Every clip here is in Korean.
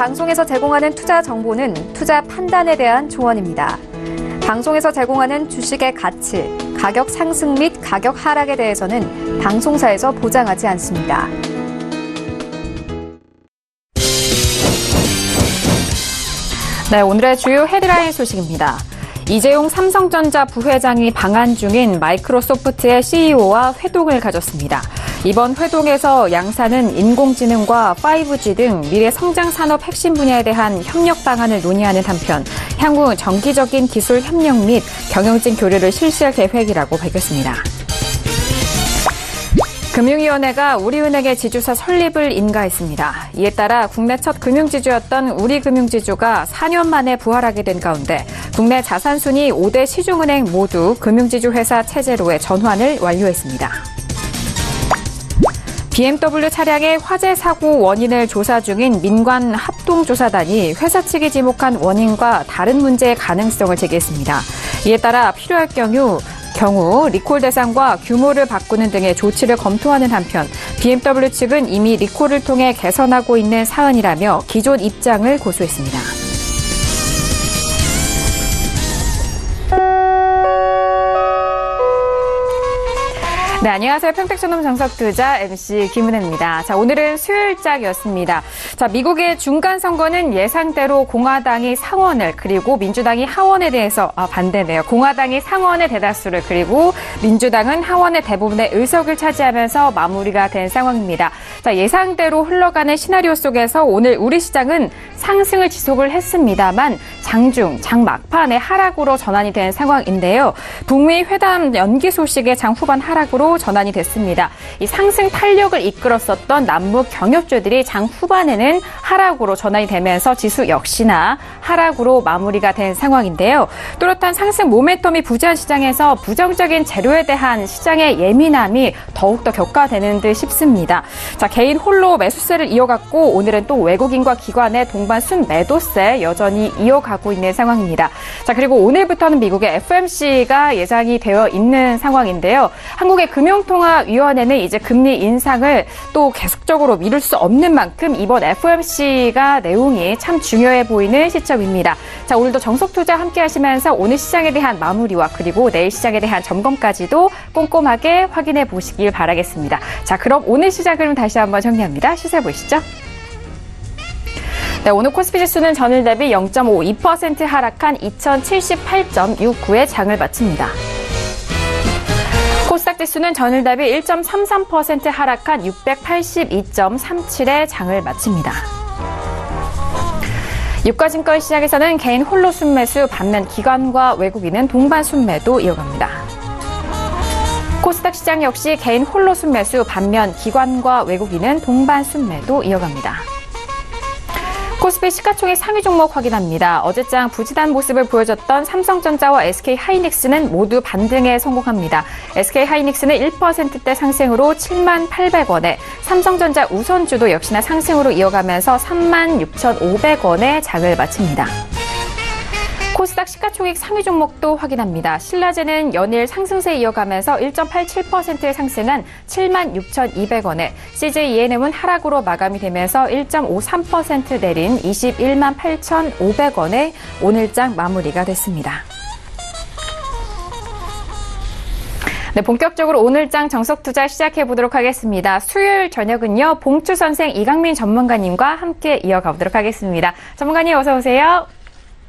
방송에서 제공하는 투자 정보는 투자 판단에 대한 조언입니다. 방송에서 제공하는 주식의 가치, 가격 상승 및 가격 하락에 대해서는 방송사에서 보장하지 않습니다. 네, 오늘의 주요 헤드라인 소식입니다. 이재용 삼성전자 부회장이 방한 중인 마이크로소프트의 CEO와 회동을 가졌습니다. 이번 회동에서 양사는 인공지능과 5G 등 미래 성장 산업 핵심 분야에 대한 협력 방안을 논의하는 한편 향후 정기적인 기술 협력 및 경영진 교류를 실시할 계획이라고 밝혔습니다. 금융위원회가 우리은행의 지주사 설립을 인가했습니다. 이에 따라 국내 첫 금융지주였던 우리금융지주가 4년 만에 부활하게 된 가운데 국내 자산순위 5대 시중은행 모두 금융지주 회사 체제로의 전환을 완료했습니다. BMW 차량의 화재 사고 원인을 조사 중인 민관 합동조사단이 회사 측이 지목한 원인과 다른 문제의 가능성을 제기했습니다. 이에 따라 필요할 경우 리콜 대상과 규모를 바꾸는 등의 조치를 검토하는 한편 BMW 측은 이미 리콜을 통해 개선하고 있는 사안이라며 기존 입장을 고수했습니다. 네, 안녕하세요. 평택저놈 정석투자 MC 김은혜입니다. 자, 오늘은 수요일장이었습니다. 자, 미국의 중간선거는 예상대로 공화당이 상원을 그리고 민주당이 하원에 대해서 반대네요. 공화당이 상원의 대다수를 그리고 민주당은 하원의 대부분의 의석을 차지하면서 마무리가 된 상황입니다. 자, 예상대로 흘러가는 시나리오 속에서 오늘 우리 시장은 상승을 지속을 했습니다만 장 막판에 하락으로 전환이 된 상황인데요. 북미 회담 연기 소식에 장 후반 하락으로 전환이 됐습니다. 이 상승 탄력을 이끌었었던 남북 경협주들이 장 후반에는 하락으로 전환이 되면서 지수 역시나 하락으로 마무리가 된 상황인데요. 또렷한 상승 모멘텀이 부재한 시장에서 부정적인 재료에 대한 시장의 예민함이 더욱더 격화되는 듯 싶습니다. 자, 개인 홀로 매수세를 이어갔고 오늘은 또 외국인과 기관의 동반 순매도세 여전히 이어가고 있는 상황입니다. 자, 그리고 오늘부터는 미국의 FOMC가 예상이 되어 있는 상황인데요. 한국의 금융통화위원회는 이제 금리 인상을 또 계속적으로 미룰 수 없는 만큼 이번 FOMC가 내용이 참 중요해 보이는 시점입니다. 자, 오늘도 정석투자 함께 하시면서 오늘 시장에 대한 마무리와 그리고 내일 시장에 대한 점검까지도 꼼꼼하게 확인해 보시길 바라겠습니다. 자, 그럼 오늘 시장 흐름 다시 한번 정리합니다. 시세 보시죠. 네, 오늘 코스피 지수는 전일 대비 0.52% 하락한 2078.69에 장을 마칩니다. 코스닥 지수는 전일 대비 1.33% 하락한 682.37에 장을 마칩니다. 유가증권 시장에서는 개인 홀로 순매수, 반면 기관과 외국인은 동반 순매도 이어갑니다. 코스닥 시장 역시 개인 홀로 순매수, 반면 기관과 외국인은 동반 순매도 이어갑니다. 코스피 시가총액 상위 종목 확인합니다. 어제장 부진한 모습을 보여줬던 삼성전자와 SK하이닉스는 모두 반등에 성공합니다. SK하이닉스는 1%대 상승으로 78,000원에, 삼성전자 우선주도 역시나 상승으로 이어가면서 36,500원에 장을 마칩니다. 코스닥 시가총액 상위 종목도 확인합니다. 신라제는 연일 상승세 이어가면서 1.87% 상승한 76,200원에, CJENM은 하락으로 마감이 되면서 1.53% 내린 218,500원에 오늘장 마무리가 됐습니다. 네, 본격적으로 오늘장 정석투자 시작해보도록 하겠습니다. 수요일 저녁은요, 봉추선생 이강민 전문가님과 함께 이어가보도록 하겠습니다. 전문가님 어서 오세요.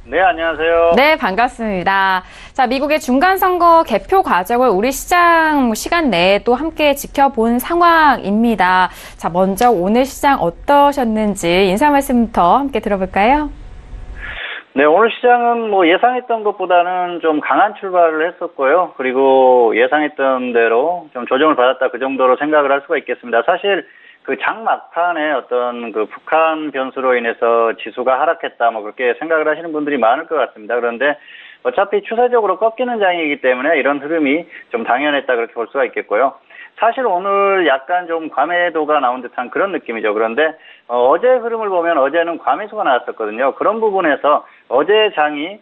네, 안녕하세요. 네, 반갑습니다. 자, 미국의 중간선거 개표 과정을 우리 시장 시간 내에 또 함께 지켜본 상황입니다. 자, 먼저 오늘 시장 어떠셨는지 인사 말씀부터 함께 들어볼까요? 네, 오늘 시장은 예상했던 것보다는 좀 강한 출발을 했었고요. 그리고 예상했던 대로 좀 조정을 받았다, 그 정도로 생각을 할 수가 있겠습니다. 사실 그 장 막판에 어떤 그 북한 변수로 인해서 지수가 하락했다, 그렇게 생각을 하시는 분들이 많을 것 같습니다. 그런데 어차피 추세적으로 꺾이는 장이기 때문에 이런 흐름이 좀 당연했다, 그렇게 볼 수가 있겠고요. 사실 오늘 약간 좀 과매도가 나온 듯한 그런 느낌이죠. 그런데 어제 흐름을 보면 어제는 과매수가 나왔었거든요. 그런 부분에서 어제 장이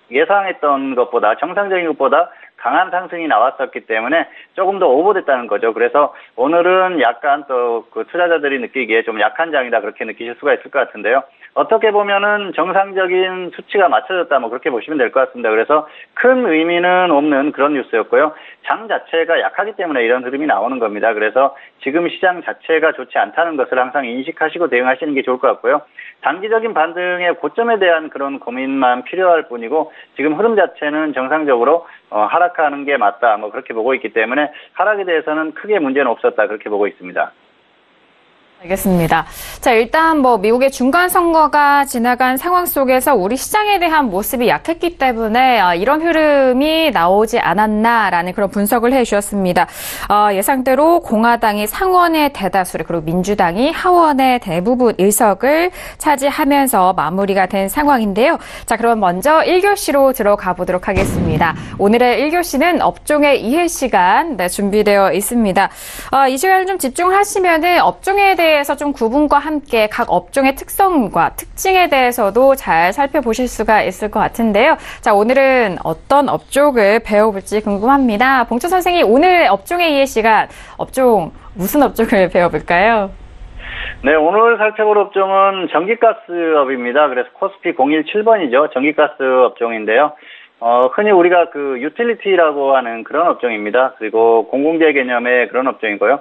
예상했던 것보다, 정상적인 것보다 강한 상승이 나왔었기 때문에 조금 더 오버됐다는 거죠. 그래서 오늘은 약간 또 그 투자자들이 느끼기에 좀 약한 장이다 그렇게 느끼실 수가 있을 것 같은데요. 어떻게 보면은 정상적인 수치가 맞춰졌다 뭐 그렇게 보시면 될 것 같습니다. 그래서 큰 의미는 없는 그런 뉴스였고요. 장 자체가 약하기 때문에 이런 흐름이 나오는 겁니다. 그래서 지금 시장 자체가 좋지 않다는 것을 항상 인식하시고 대응하시는 게 좋을 것 같고요. 단기적인 반등의 고점에 대한 그런 고민만 필요할 뿐이고 지금 흐름 자체는 정상적으로 하락하는 게 맞다 뭐 그렇게 보고 있기 때문에 하락에 대해서는 크게 문제는 없었다 그렇게 보고 있습니다. 알겠습니다. 자, 일단 뭐 미국의 중간 선거가 지나간 상황 속에서 우리 시장에 대한 모습이 약했기 때문에 이런 흐름이 나오지 않았나라는 그런 분석을 해주셨습니다. 예상대로 공화당이 상원의 대다수를 그리고 민주당이 하원의 대부분 의석을 차지하면서 마무리가 된 상황인데요. 자, 그럼 먼저 1교시로 들어가 보도록 하겠습니다. 오늘의 1교시는 업종의 이해 시간 준비되어 있습니다. 이 시간을 좀 집중하시면은 업종에 대해서 좀 구분과 함께 각 업종의 특성과 특징에 대해서도 잘 살펴보실 수가 있을 것 같은데요. 자, 오늘은 어떤 업종을 배워볼지 궁금합니다. 봉철 선생님, 오늘 업종의 이해 시간, 무슨 업종을 배워볼까요? 네, 오늘 살펴볼 업종은 전기가스업입니다. 그래서 코스피 017번이죠. 전기가스 업종인데요. 흔히 우리가 그 유틸리티라고 하는 그런 업종입니다. 그리고 공공재 개념의 그런 업종이고요.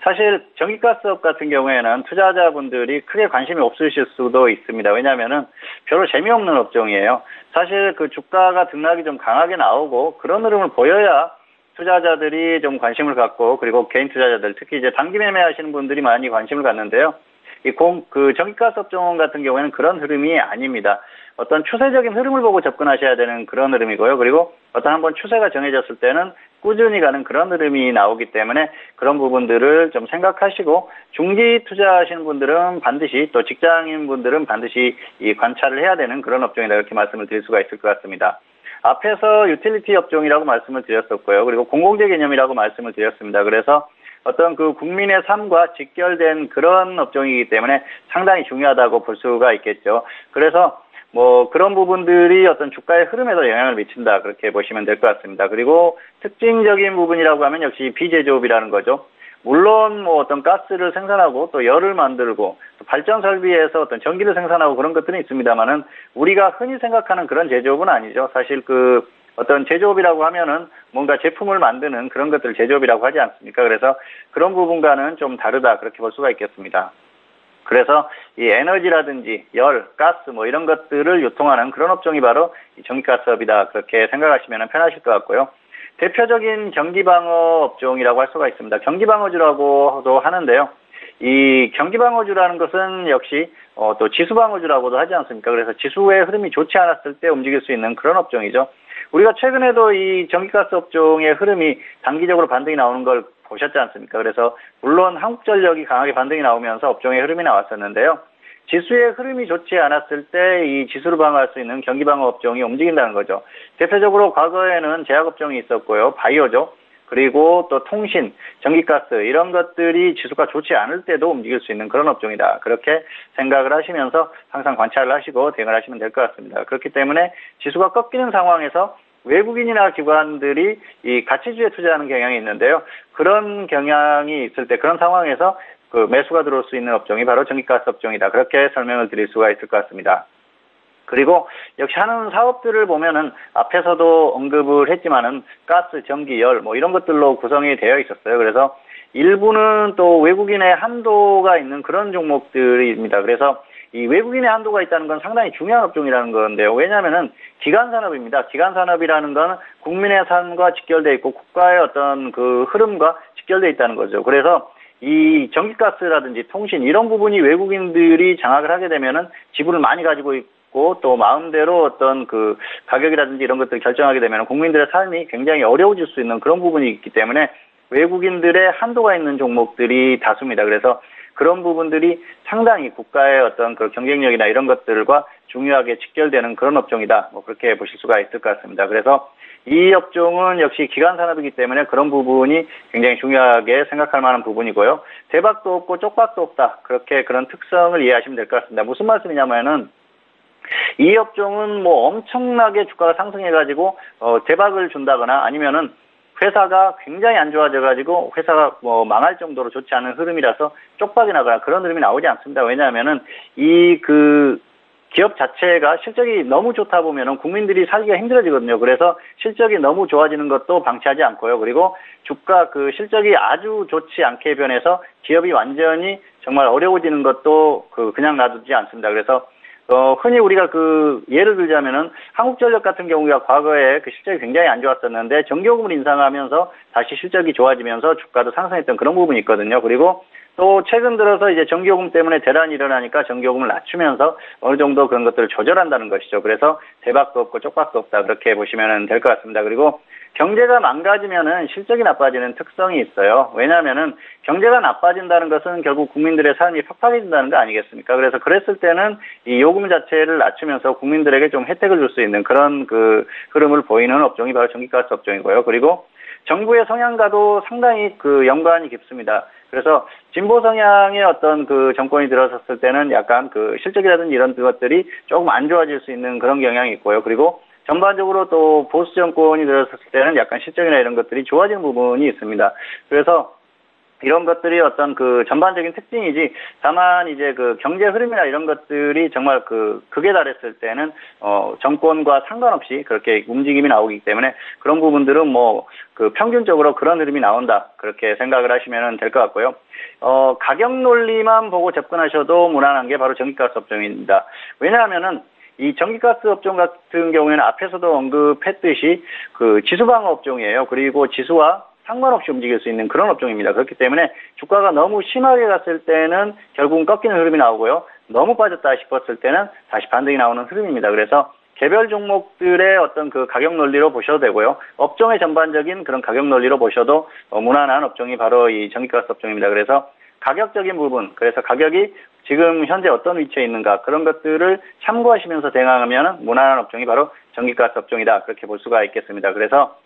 사실 전기가스업 같은 경우에는 투자자분들이 크게 관심이 없으실 수도 있습니다. 왜냐하면은 별로 재미없는 업종이에요. 사실 그 주가가 등락이 좀 강하게 나오고 그런 흐름을 보여야 투자자들이 좀 관심을 갖고 그리고 개인 투자자들 특히 이제 단기 매매하시는 분들이 많이 관심을 갖는데요. 그 전기가스 업종 같은 경우에는 그런 흐름이 아닙니다. 어떤 추세적인 흐름을 보고 접근하셔야 되는 그런 흐름이고요. 그리고 어떤 한번 추세가 정해졌을 때는 꾸준히 가는 그런 흐름이 나오기 때문에 그런 부분들을 좀 생각하시고 중기 투자하시는 분들은 반드시 또 직장인 분들은 반드시 이 관찰을 해야 되는 그런 업종이다 이렇게 말씀을 드릴 수가 있을 것 같습니다. 앞에서 유틸리티 업종이라고 말씀을 드렸었고요. 그리고 공공재 개념이라고 말씀을 드렸습니다. 그래서 어떤 그 국민의 삶과 직결된 그런 업종이기 때문에 상당히 중요하다고 볼 수가 있겠죠. 그래서 뭐 그런 부분들이 어떤 주가의 흐름에도 영향을 미친다 그렇게 보시면 될 것 같습니다. 그리고 특징적인 부분이라고 하면 역시 비제조업이라는 거죠. 물론 뭐 어떤 가스를 생산하고 또 열을 만들고 또 발전 설비에서 어떤 전기를 생산하고 그런 것들은 있습니다만은 우리가 흔히 생각하는 그런 제조업은 아니죠. 사실 그 어떤 제조업이라고 하면은 뭔가 제품을 만드는 그런 것들을 제조업이라고 하지 않습니까? 그래서 그런 부분과는 좀 다르다 그렇게 볼 수가 있겠습니다. 그래서 이 에너지라든지 열, 가스 뭐 이런 것들을 유통하는 그런 업종이 바로 이 전기가스업이다 그렇게 생각하시면 편하실 것 같고요. 대표적인 경기방어 업종이라고 할 수가 있습니다. 경기방어주라고도 하는데요. 이 경기방어주라는 것은 역시 또 지수방어주라고도 하지 않습니까? 그래서 지수의 흐름이 좋지 않았을 때 움직일 수 있는 그런 업종이죠. 우리가 최근에도 이 전기가스 업종의 흐름이 단기적으로 반등이 나오는 걸 보셨지 않습니까? 그래서 물론 한국전력이 강하게 반등이 나오면서 업종의 흐름이 나왔었는데요. 지수의 흐름이 좋지 않았을 때 이 지수를 방어할 수 있는 경기방어 업종이 움직인다는 거죠. 대표적으로 과거에는 제약업종이 있었고요. 바이오죠. 그리고 또 통신, 전기가스 이런 것들이 지수가 좋지 않을 때도 움직일 수 있는 그런 업종이다. 그렇게 생각을 하시면서 항상 관찰을 하시고 대응을 하시면 될 것 같습니다. 그렇기 때문에 지수가 꺾이는 상황에서 외국인이나 기관들이 이 가치주에 투자하는 경향이 있는데요. 그런 경향이 있을 때 그런 상황에서 그 매수가 들어올 수 있는 업종이 바로 전기가스 업종이다. 그렇게 설명을 드릴 수가 있을 것 같습니다. 그리고 역시 하는 사업들을 보면은 앞에서도 언급을 했지만은 가스, 전기, 열 뭐 이런 것들로 구성이 되어 있었어요. 그래서 일부는 또 외국인의 한도가 있는 그런 종목들입니다. 그래서 이 외국인의 한도가 있다는 건 상당히 중요한 업종이라는 건데요. 왜냐하면은 기간산업입니다. 기간산업이라는 건 국민의 삶과 직결되어 있고 국가의 어떤 그 흐름과 직결되어 있다는 거죠. 그래서 이 전기가스라든지 통신 이런 부분이 외국인들이 장악을 하게 되면은 지분을 많이 가지고 있고 또 마음대로 어떤 그 가격이라든지 이런 것들을 결정하게 되면 국민들의 삶이 굉장히 어려워질 수 있는 그런 부분이 있기 때문에 외국인들의 한도가 있는 종목들이 다수입니다. 그래서 그런 부분들이 상당히 국가의 어떤 그 경쟁력이나 이런 것들과 중요하게 직결되는 그런 업종이다. 뭐 그렇게 보실 수가 있을 것 같습니다. 그래서 이 업종은 역시 기간산업이기 때문에 그런 부분이 굉장히 중요하게 생각할 만한 부분이고요. 대박도 없고 쪽박도 없다. 그렇게 그런 특성을 이해하시면 될 것 같습니다. 무슨 말씀이냐면은 이 업종은 뭐 엄청나게 주가가 상승해가지고 대박을 준다거나 아니면은 회사가 굉장히 안 좋아져가지고 회사가 뭐 망할 정도로 좋지 않은 흐름이라서 쪽박이 나거나 그런 흐름이 나오지 않습니다. 왜냐하면은 기업 자체가 실적이 너무 좋다 보면은 국민들이 살기가 힘들어지거든요. 그래서 실적이 너무 좋아지는 것도 방치하지 않고요. 그리고 주가 실적이 아주 좋지 않게 변해서 기업이 완전히 정말 어려워지는 것도 그냥 놔두지 않습니다. 그래서 흔히 우리가 예를 들자면은 한국전력 같은 경우가 과거에 실적이 굉장히 안 좋았었는데 전기요금을 인상하면서 다시 실적이 좋아지면서 주가도 상승했던 그런 부분이 있거든요. 그리고 또 최근 들어서 이제 전기요금 때문에 대란이 일어나니까 전기요금을 낮추면서 어느 정도 그런 것들을 조절한다는 것이죠. 그래서 대박도 없고 쪽박도 없다 그렇게 보시면 될 것 같습니다. 그리고 경제가 망가지면은 실적이 나빠지는 특성이 있어요. 왜냐하면은 경제가 나빠진다는 것은 결국 국민들의 삶이 팍팍해진다는 거 아니겠습니까? 그래서 그랬을 때는 이 요금 자체를 낮추면서 국민들에게 좀 혜택을 줄 수 있는 그런 흐름을 보이는 업종이 바로 전기가스 업종이고요. 그리고 정부의 성향과도 상당히 연관이 깊습니다. 그래서 진보 성향의 어떤 정권이 들어섰을 때는 약간 실적이라든지 이런 것들이 조금 안 좋아질 수 있는 그런 경향이 있고요. 그리고 전반적으로 또 보수 정권이 들어섰을 때는 약간 실적이나 이런 것들이 좋아지는 부분이 있습니다. 그래서 이런 것들이 어떤 전반적인 특징이지, 다만 이제 경제 흐름이나 이런 것들이 정말 극에 달했을 때는, 정권과 상관없이 그렇게 움직임이 나오기 때문에 그런 부분들은 평균적으로 그런 흐름이 나온다. 그렇게 생각을 하시면 될 것 같고요. 가격 논리만 보고 접근하셔도 무난한 게 바로 전기가스 업종입니다. 왜냐하면은, 이 전기가스 업종 같은 경우에는 앞에서도 언급했듯이 지수방어 업종이에요. 그리고 지수와 상관없이 움직일 수 있는 그런 업종입니다. 그렇기 때문에 주가가 너무 심하게 갔을 때는 결국은 꺾이는 흐름이 나오고요. 너무 빠졌다 싶었을 때는 다시 반등이 나오는 흐름입니다. 그래서 개별 종목들의 어떤 가격 논리로 보셔도 되고요. 업종의 전반적인 그런 가격 논리로 보셔도 무난한 업종이 바로 이 전기가스 업종입니다. 그래서 가격적인 부분, 그래서 가격이 지금 현재 어떤 위치에 있는가 그런 것들을 참고하시면서 대응하면 무난한 업종이 바로 전기가스 업종이다. 그렇게 볼 수가 있겠습니다. 그래서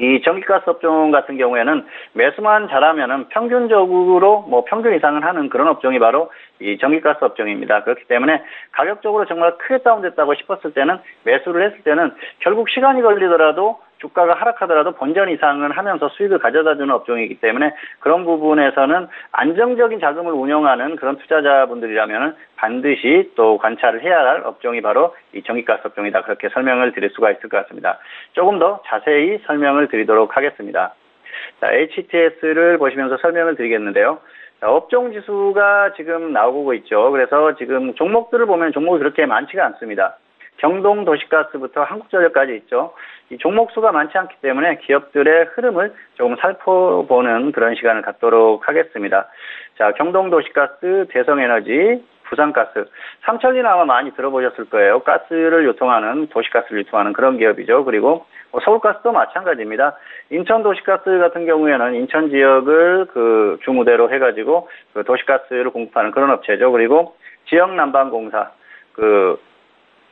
이 전기가스 업종 같은 경우에는 매수만 잘하면은 평균적으로 평균 이상은 하는 그런 업종이 바로 이 전기가스 업종입니다. 그렇기 때문에 가격적으로 정말 크게 다운됐다고 싶었을 때는 매수를 했을 때는 결국 시간이 걸리더라도 주가가 하락하더라도 본전 이상은 하면서 수익을 가져다주는 업종이기 때문에 그런 부분에서는 안정적인 자금을 운영하는 그런 투자자분들이라면 반드시 또 관찰을 해야 할 업종이 바로 이 전기가스 업종이다. 그렇게 설명을 드릴 수가 있을 것 같습니다. 조금 더 자세히 설명을 드리도록 하겠습니다. 자, HTS를 보시면서 설명을 드리겠는데요. 자, 업종 지수가 지금 나오고 있죠. 그래서 지금 종목들을 보면 종목이 그렇게 많지가 않습니다. 경동도시가스부터 한국전력까지 있죠. 이 종목 수가 많지 않기 때문에 기업들의 흐름을 조금 살펴보는 그런 시간을 갖도록 하겠습니다. 자, 경동도시가스, 대성에너지, 부산가스, 삼천리는 아마 많이 들어보셨을 거예요. 가스를 유통하는, 도시가스를 유통하는 그런 기업이죠. 그리고 서울가스도 마찬가지입니다. 인천도시가스 같은 경우에는 인천 지역을 주무대로 해가지고 도시가스를 공급하는 그런 업체죠. 그리고 지역난방공사,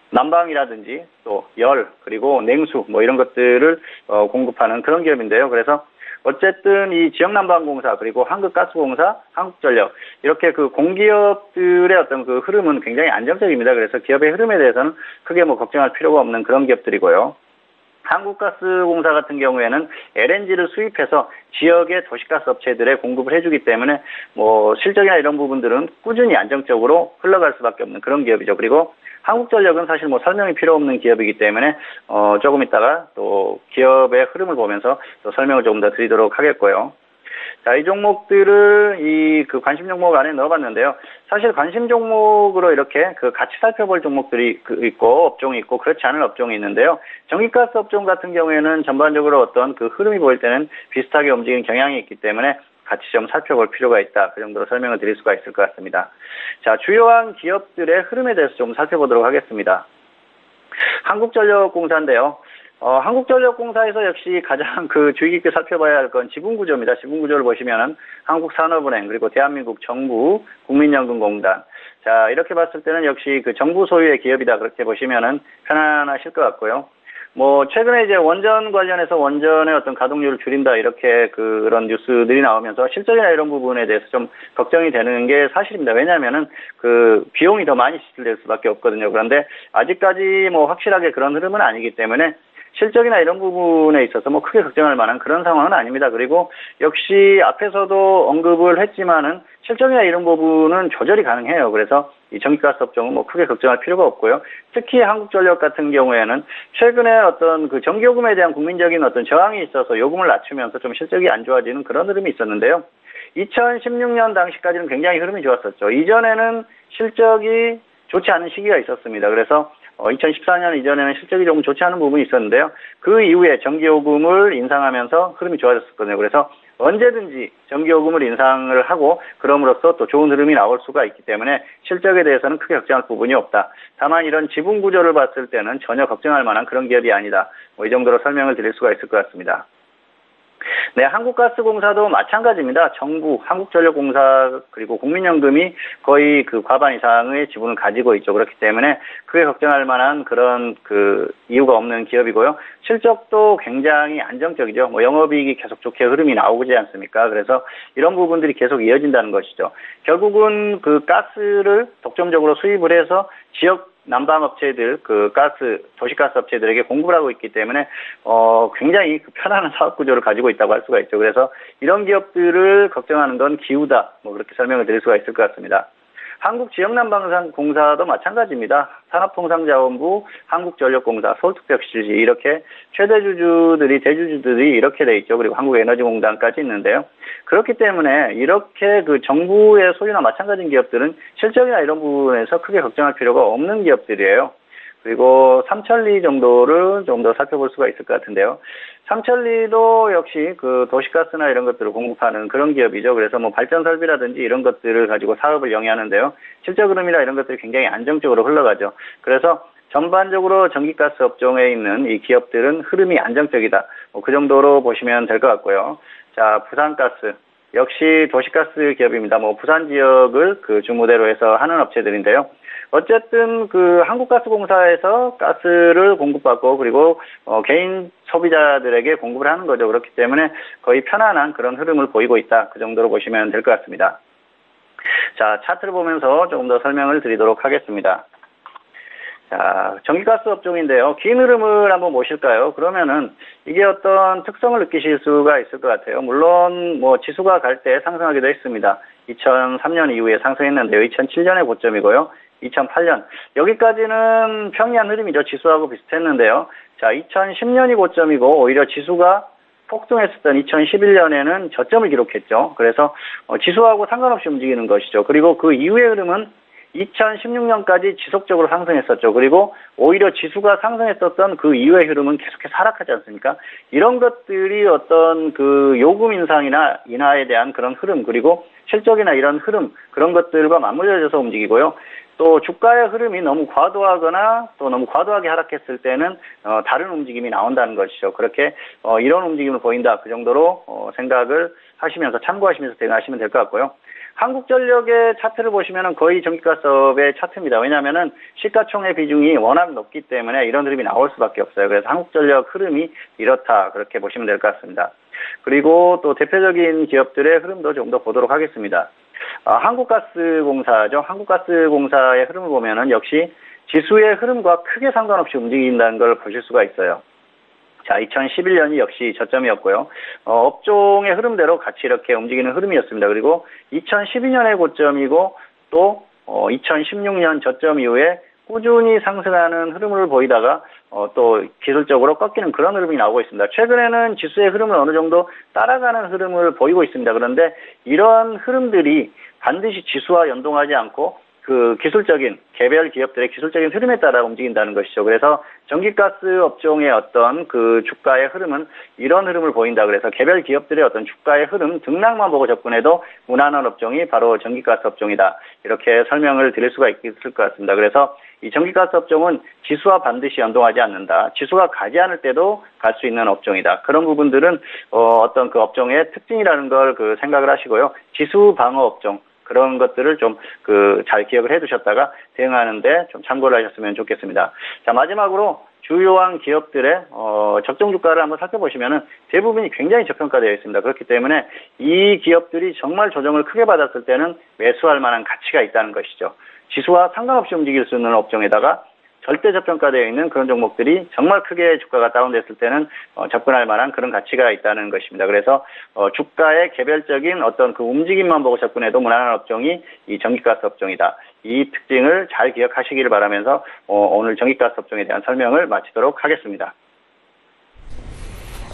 난방이라든지 또 열, 그리고 냉수 이런 것들을 공급하는 그런 기업인데요. 그래서 어쨌든 이 지역난방공사, 그리고 한국가스공사, 한국전력 이렇게 공기업들의 어떤 흐름은 굉장히 안정적입니다. 그래서 기업의 흐름에 대해서는 크게 걱정할 필요가 없는 그런 기업들이고요. 한국가스공사 같은 경우에는 LNG를 수입해서 지역의 도시가스 업체들에 공급을 해주기 때문에 실적이나 이런 부분들은 꾸준히 안정적으로 흘러갈 수밖에 없는 그런 기업이죠. 그리고 한국전력은 사실 설명이 필요 없는 기업이기 때문에 조금 있다가 또 기업의 흐름을 보면서 또 설명을 조금 더 드리도록 하겠고요. 자, 이 종목들을 관심 종목 안에 넣어봤는데요. 사실 관심 종목으로 이렇게 같이 살펴볼 종목들이 있고 업종이 있고 그렇지 않은 업종이 있는데요. 전기가스 업종 같은 경우에는 전반적으로 어떤 흐름이 보일 때는 비슷하게 움직이는 경향이 있기 때문에 같이 좀 살펴볼 필요가 있다. 그 정도로 설명을 드릴 수가 있을 것 같습니다. 자, 주요한 기업들의 흐름에 대해서 좀 살펴보도록 하겠습니다. 한국전력공사인데요. 한국전력공사에서 역시 가장 주의 깊게 살펴봐야 할 건 지분구조입니다. 지분구조를 보시면은 한국산업은행, 그리고 대한민국 정부, 국민연금공단. 자, 이렇게 봤을 때는 역시 정부 소유의 기업이다. 그렇게 보시면은 편안하실 것 같고요. 뭐 최근에 이제 원전 관련해서 원전의 어떤 가동률을 줄인다 이렇게 그런 뉴스들이 나오면서 실적이나 이런 부분에 대해서 좀 걱정이 되는 게 사실입니다. 왜냐하면은 그 비용이 더 많이 지출될 수밖에 없거든요. 그런데 아직까지 뭐 확실하게 그런 흐름은 아니기 때문에 실적이나 이런 부분에 있어서 뭐 크게 걱정할 만한 그런 상황은 아닙니다. 그리고 역시 앞에서도 언급을 했지만은 실적이나 이런 부분은 조절이 가능해요. 그래서 이 전기가스 업종은 뭐 크게 걱정할 필요가 없고요. 특히 한국전력 같은 경우에는 최근에 어떤 그 전기요금에 대한 국민적인 어떤 저항이 있어서 요금을 낮추면서 좀 실적이 안 좋아지는 그런 흐름이 있었는데요. 2016년 당시까지는 굉장히 흐름이 좋았었죠. 이전에는 실적이 좋지 않은 시기가 있었습니다. 그래서 2014년 이전에는 실적이 조금 좋지 않은 부분이 있었는데요. 그 이후에 전기요금을 인상하면서 흐름이 좋아졌었거든요. 그래서 언제든지 전기요금을 인상을 하고 그럼으로써 또 좋은 흐름이 나올 수가 있기 때문에 실적에 대해서는 크게 걱정할 부분이 없다. 다만 이런 지분 구조를 봤을 때는 전혀 걱정할 만한 그런 기업이 아니다. 뭐 이 정도로 설명을 드릴 수가 있을 것 같습니다. 네, 한국가스공사도 마찬가지입니다. 정부, 한국전력공사 그리고 국민연금이 거의 그 과반 이상의 지분을 가지고 있죠. 그렇기 때문에 크게 걱정할 만한 그런 그 이유가 없는 기업이고요. 실적도 굉장히 안정적이죠. 뭐 영업이익이 계속 좋게 흐름이 나오지 않습니까? 그래서 이런 부분들이 계속 이어진다는 것이죠. 결국은 그 가스를 독점적으로 수입을 해서 지역 난방업체들, 그 도시가스 업체들에게 공급을 하고 있기 때문에, 굉장히 그 편안한 사업 구조를 가지고 있다고 할 수가 있죠. 그래서 이런 기업들을 걱정하는 건 기우다. 뭐 그렇게 설명을 드릴 수가 있을 것 같습니다. 한국지역난방공사도 마찬가지입니다. 산업통상자원부, 한국전력공사, 서울특별시지 이렇게 최대 주주들이 대주주들이 이렇게 돼 있죠. 그리고 한국에너지공단까지 있는데요. 그렇기 때문에 이렇게 그 정부의 소유나 마찬가지인 기업들은 실적이나 이런 부분에서 크게 걱정할 필요가 없는 기업들이에요. 그리고 삼천리 정도를 좀 더 살펴볼 수가 있을 것 같은데요. 삼천리도 역시 그 도시가스나 이런 것들을 공급하는 그런 기업이죠. 그래서 뭐 발전 설비라든지 이런 것들을 가지고 사업을 영위하는데요. 실적 흐름이나 이런 것들이 굉장히 안정적으로 흘러가죠. 그래서 전반적으로 전기가스 업종에 있는 이 기업들은 흐름이 안정적이다. 뭐 그 정도로 보시면 될 것 같고요. 자, 부산가스. 역시 도시가스 기업입니다. 뭐 부산 지역을 그 주무대로 해서 하는 업체들인데요. 어쨌든 그 한국가스공사에서 가스를 공급받고 그리고 개인 소비자들에게 공급을 하는 거죠. 그렇기 때문에 거의 편안한 그런 흐름을 보이고 있다. 그 정도로 보시면 될 것 같습니다. 자, 차트를 보면서 조금 더 설명을 드리도록 하겠습니다. 자, 전기가스 업종인데요. 긴 흐름을 한번 보실까요? 그러면은 이게 어떤 특성을 느끼실 수가 있을 것 같아요. 물론 뭐 지수가 갈 때 상승하기도 했습니다. 2003년 이후에 상승했는데요. 2007년의 고점이고요. 2008년 여기까지는 평이한 흐름이죠. 지수하고 비슷했는데요. 자, 2010년이 고점이고 오히려 지수가 폭등했었던 2011년에는 저점을 기록했죠. 그래서 지수하고 상관없이 움직이는 것이죠. 그리고 그 이후의 흐름은 2016년까지 지속적으로 상승했었죠. 그리고 오히려 지수가 상승했었던 그 이후의 흐름은 계속해서 하락하지 않습니까? 이런 것들이 어떤 그 요금 인하에 대한 그런 흐름, 그리고 실적이나 이런 흐름, 그런 것들과 맞물려져서 움직이고요. 또 주가의 흐름이 너무 과도하거나 또 너무 과도하게 하락했을 때는 다른 움직임이 나온다는 것이죠. 그렇게 이런 움직임을 보인다. 그 정도로 생각을 하시면서 참고하시면서 대응하시면 될 것 같고요. 한국전력의 차트를 보시면은 거의 전기가스업의 차트입니다. 왜냐하면은 시가총액 비중이 워낙 높기 때문에 이런 흐름이 나올 수밖에 없어요. 그래서 한국전력 흐름이 이렇다. 그렇게 보시면 될 것 같습니다. 그리고 또 대표적인 기업들의 흐름도 좀 더 보도록 하겠습니다. 한국가스공사죠. 한국가스공사의 흐름을 보면은 역시 지수의 흐름과 크게 상관없이 움직인다는 걸 보실 수가 있어요. 자, 2011년이 역시 저점이었고요. 업종의 흐름대로 같이 이렇게 움직이는 흐름이었습니다. 그리고 2012년의 고점이고 또 2016년 저점 이후에 꾸준히 상승하는 흐름을 보이다가 또 기술적으로 꺾이는 그런 흐름이 나오고 있습니다. 최근에는 지수의 흐름을 어느 정도 따라가는 흐름을 보이고 있습니다. 그런데 이런 흐름들이 반드시 지수와 연동하지 않고 그 기술적인 개별 기업들의 기술적인 흐름에 따라 움직인다는 것이죠. 그래서 전기가스 업종의 어떤 그 주가의 흐름은 이런 흐름을 보인다. 그래서 개별 기업들의 어떤 주가의 흐름 등락만 보고 접근해도 무난한 업종이 바로 전기가스 업종이다. 이렇게 설명을 드릴 수가 있을 것 같습니다. 그래서 이 전기가스 업종은 지수와 반드시 연동하지 않는다. 지수가 가지 않을 때도 갈 수 있는 업종이다. 그런 부분들은 어떤 그 업종의 특징이라는 걸 그 생각을 하시고요. 지수 방어 업종. 그런 것들을 좀 잘 기억을 해 두셨다가 대응하는데 좀 참고를 하셨으면 좋겠습니다. 자, 마지막으로 주요한 기업들의 적정 주가를 한번 살펴보시면은 대부분이 굉장히 저평가되어 있습니다. 그렇기 때문에 이 기업들이 정말 조정을 크게 받았을 때는 매수할 만한 가치가 있다는 것이죠. 지수와 상관없이 움직일 수 있는 업종에다가 절대 저평가되어 있는 그런 종목들이 정말 크게 주가가 다운됐을 때는 접근할 만한 그런 가치가 있다는 것입니다. 그래서 주가의 개별적인 어떤 그 움직임만 보고 접근해도 무난한 업종이 이 전기가스 업종이다. 이 특징을 잘 기억하시기를 바라면서 오늘 전기가스 업종에 대한 설명을 마치도록 하겠습니다.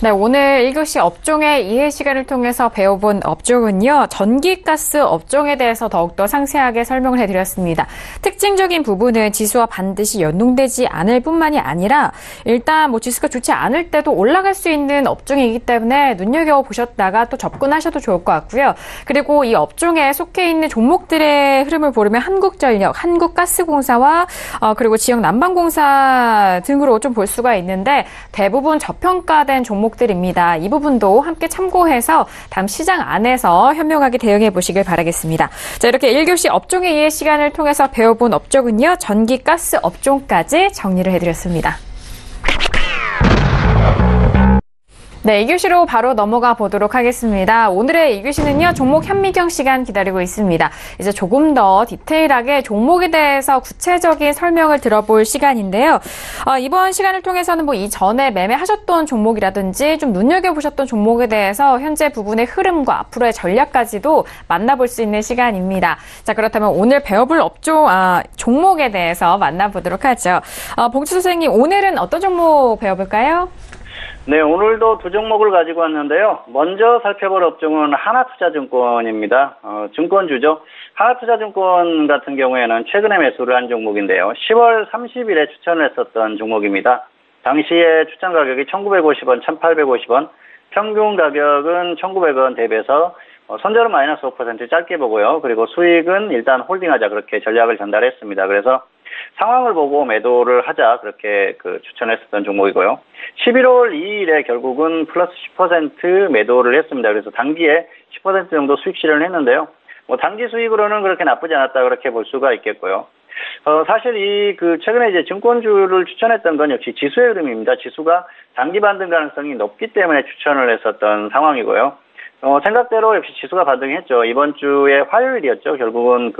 네, 오늘 1교시 업종의 이해 시간을 통해서 배워본 업종은요, 전기가스 업종에 대해서 더욱더 상세하게 설명을 해드렸습니다. 특징적인 부분은 지수와 반드시 연동되지 않을 뿐만이 아니라 일단 지수가 좋지 않을 때도 올라갈 수 있는 업종이기 때문에 눈여겨보셨다가 또 접근하셔도 좋을 것 같고요. 그리고 이 업종에 속해 있는 종목들의 흐름을 보려면 한국전력, 한국가스공사와 그리고 지역 난방공사 등으로 좀 볼 수가 있는데 대부분 저평가된 종목들입니다. 이 부분도 함께 참고해서 다음 시장 안에서 현명하게 대응해 보시길 바라겠습니다. 자, 이렇게 1교시 업종의 이해 시간을 통해서 배워본 업종은요, 전기가스 업종까지 정리를 해드렸습니다. 네, 2교시로 바로 넘어가 보도록 하겠습니다. 오늘의 2교시는요, 종목 현미경 시간 기다리고 있습니다. 이제 조금 더 디테일하게 종목에 대해서 구체적인 설명을 들어볼 시간인데요. 이번 시간을 통해서는 이전에 매매하셨던 종목이라든지 좀 눈여겨보셨던 종목에 대해서 현재 부분의 흐름과 앞으로의 전략까지도 만나볼 수 있는 시간입니다. 자, 그렇다면 오늘 배워볼 종목에 대해서 만나보도록 하죠. 봉주 선생님, 오늘은 어떤 종목 배워볼까요? 네, 오늘도 두 종목을 가지고 왔는데요. 먼저 살펴볼 업종은 하나투자증권입니다. 증권주죠. 하나투자증권 같은 경우에는 최근에 매수를 한 종목인데요. 10월 30일에 추천을 했었던 종목입니다. 당시에 추천 가격이 1,950원, 1,850원, 평균 가격은 1,900원 대비해서 손절은 마이너스 5% 짧게 보고요. 그리고 수익은 일단 홀딩하자 그렇게 전략을 전달했습니다. 그래서 상황을 보고 매도를 하자 그렇게 추천했었던 종목이고요. 11월 2일에 결국은 플러스 10% 매도를 했습니다. 그래서 단기에 10% 정도 수익 실현을 했는데요. 단기 수익으로는 그렇게 나쁘지 않았다 그렇게 볼 수가 있겠고요. 사실 최근에 이제 증권주를 추천했던 건 역시 지수의 흐름입니다. 지수가 단기 반등 가능성이 높기 때문에 추천을 했었던 상황이고요. 생각대로 역시 지수가 반등했죠. 이번 주에 화요일이었죠. 결국은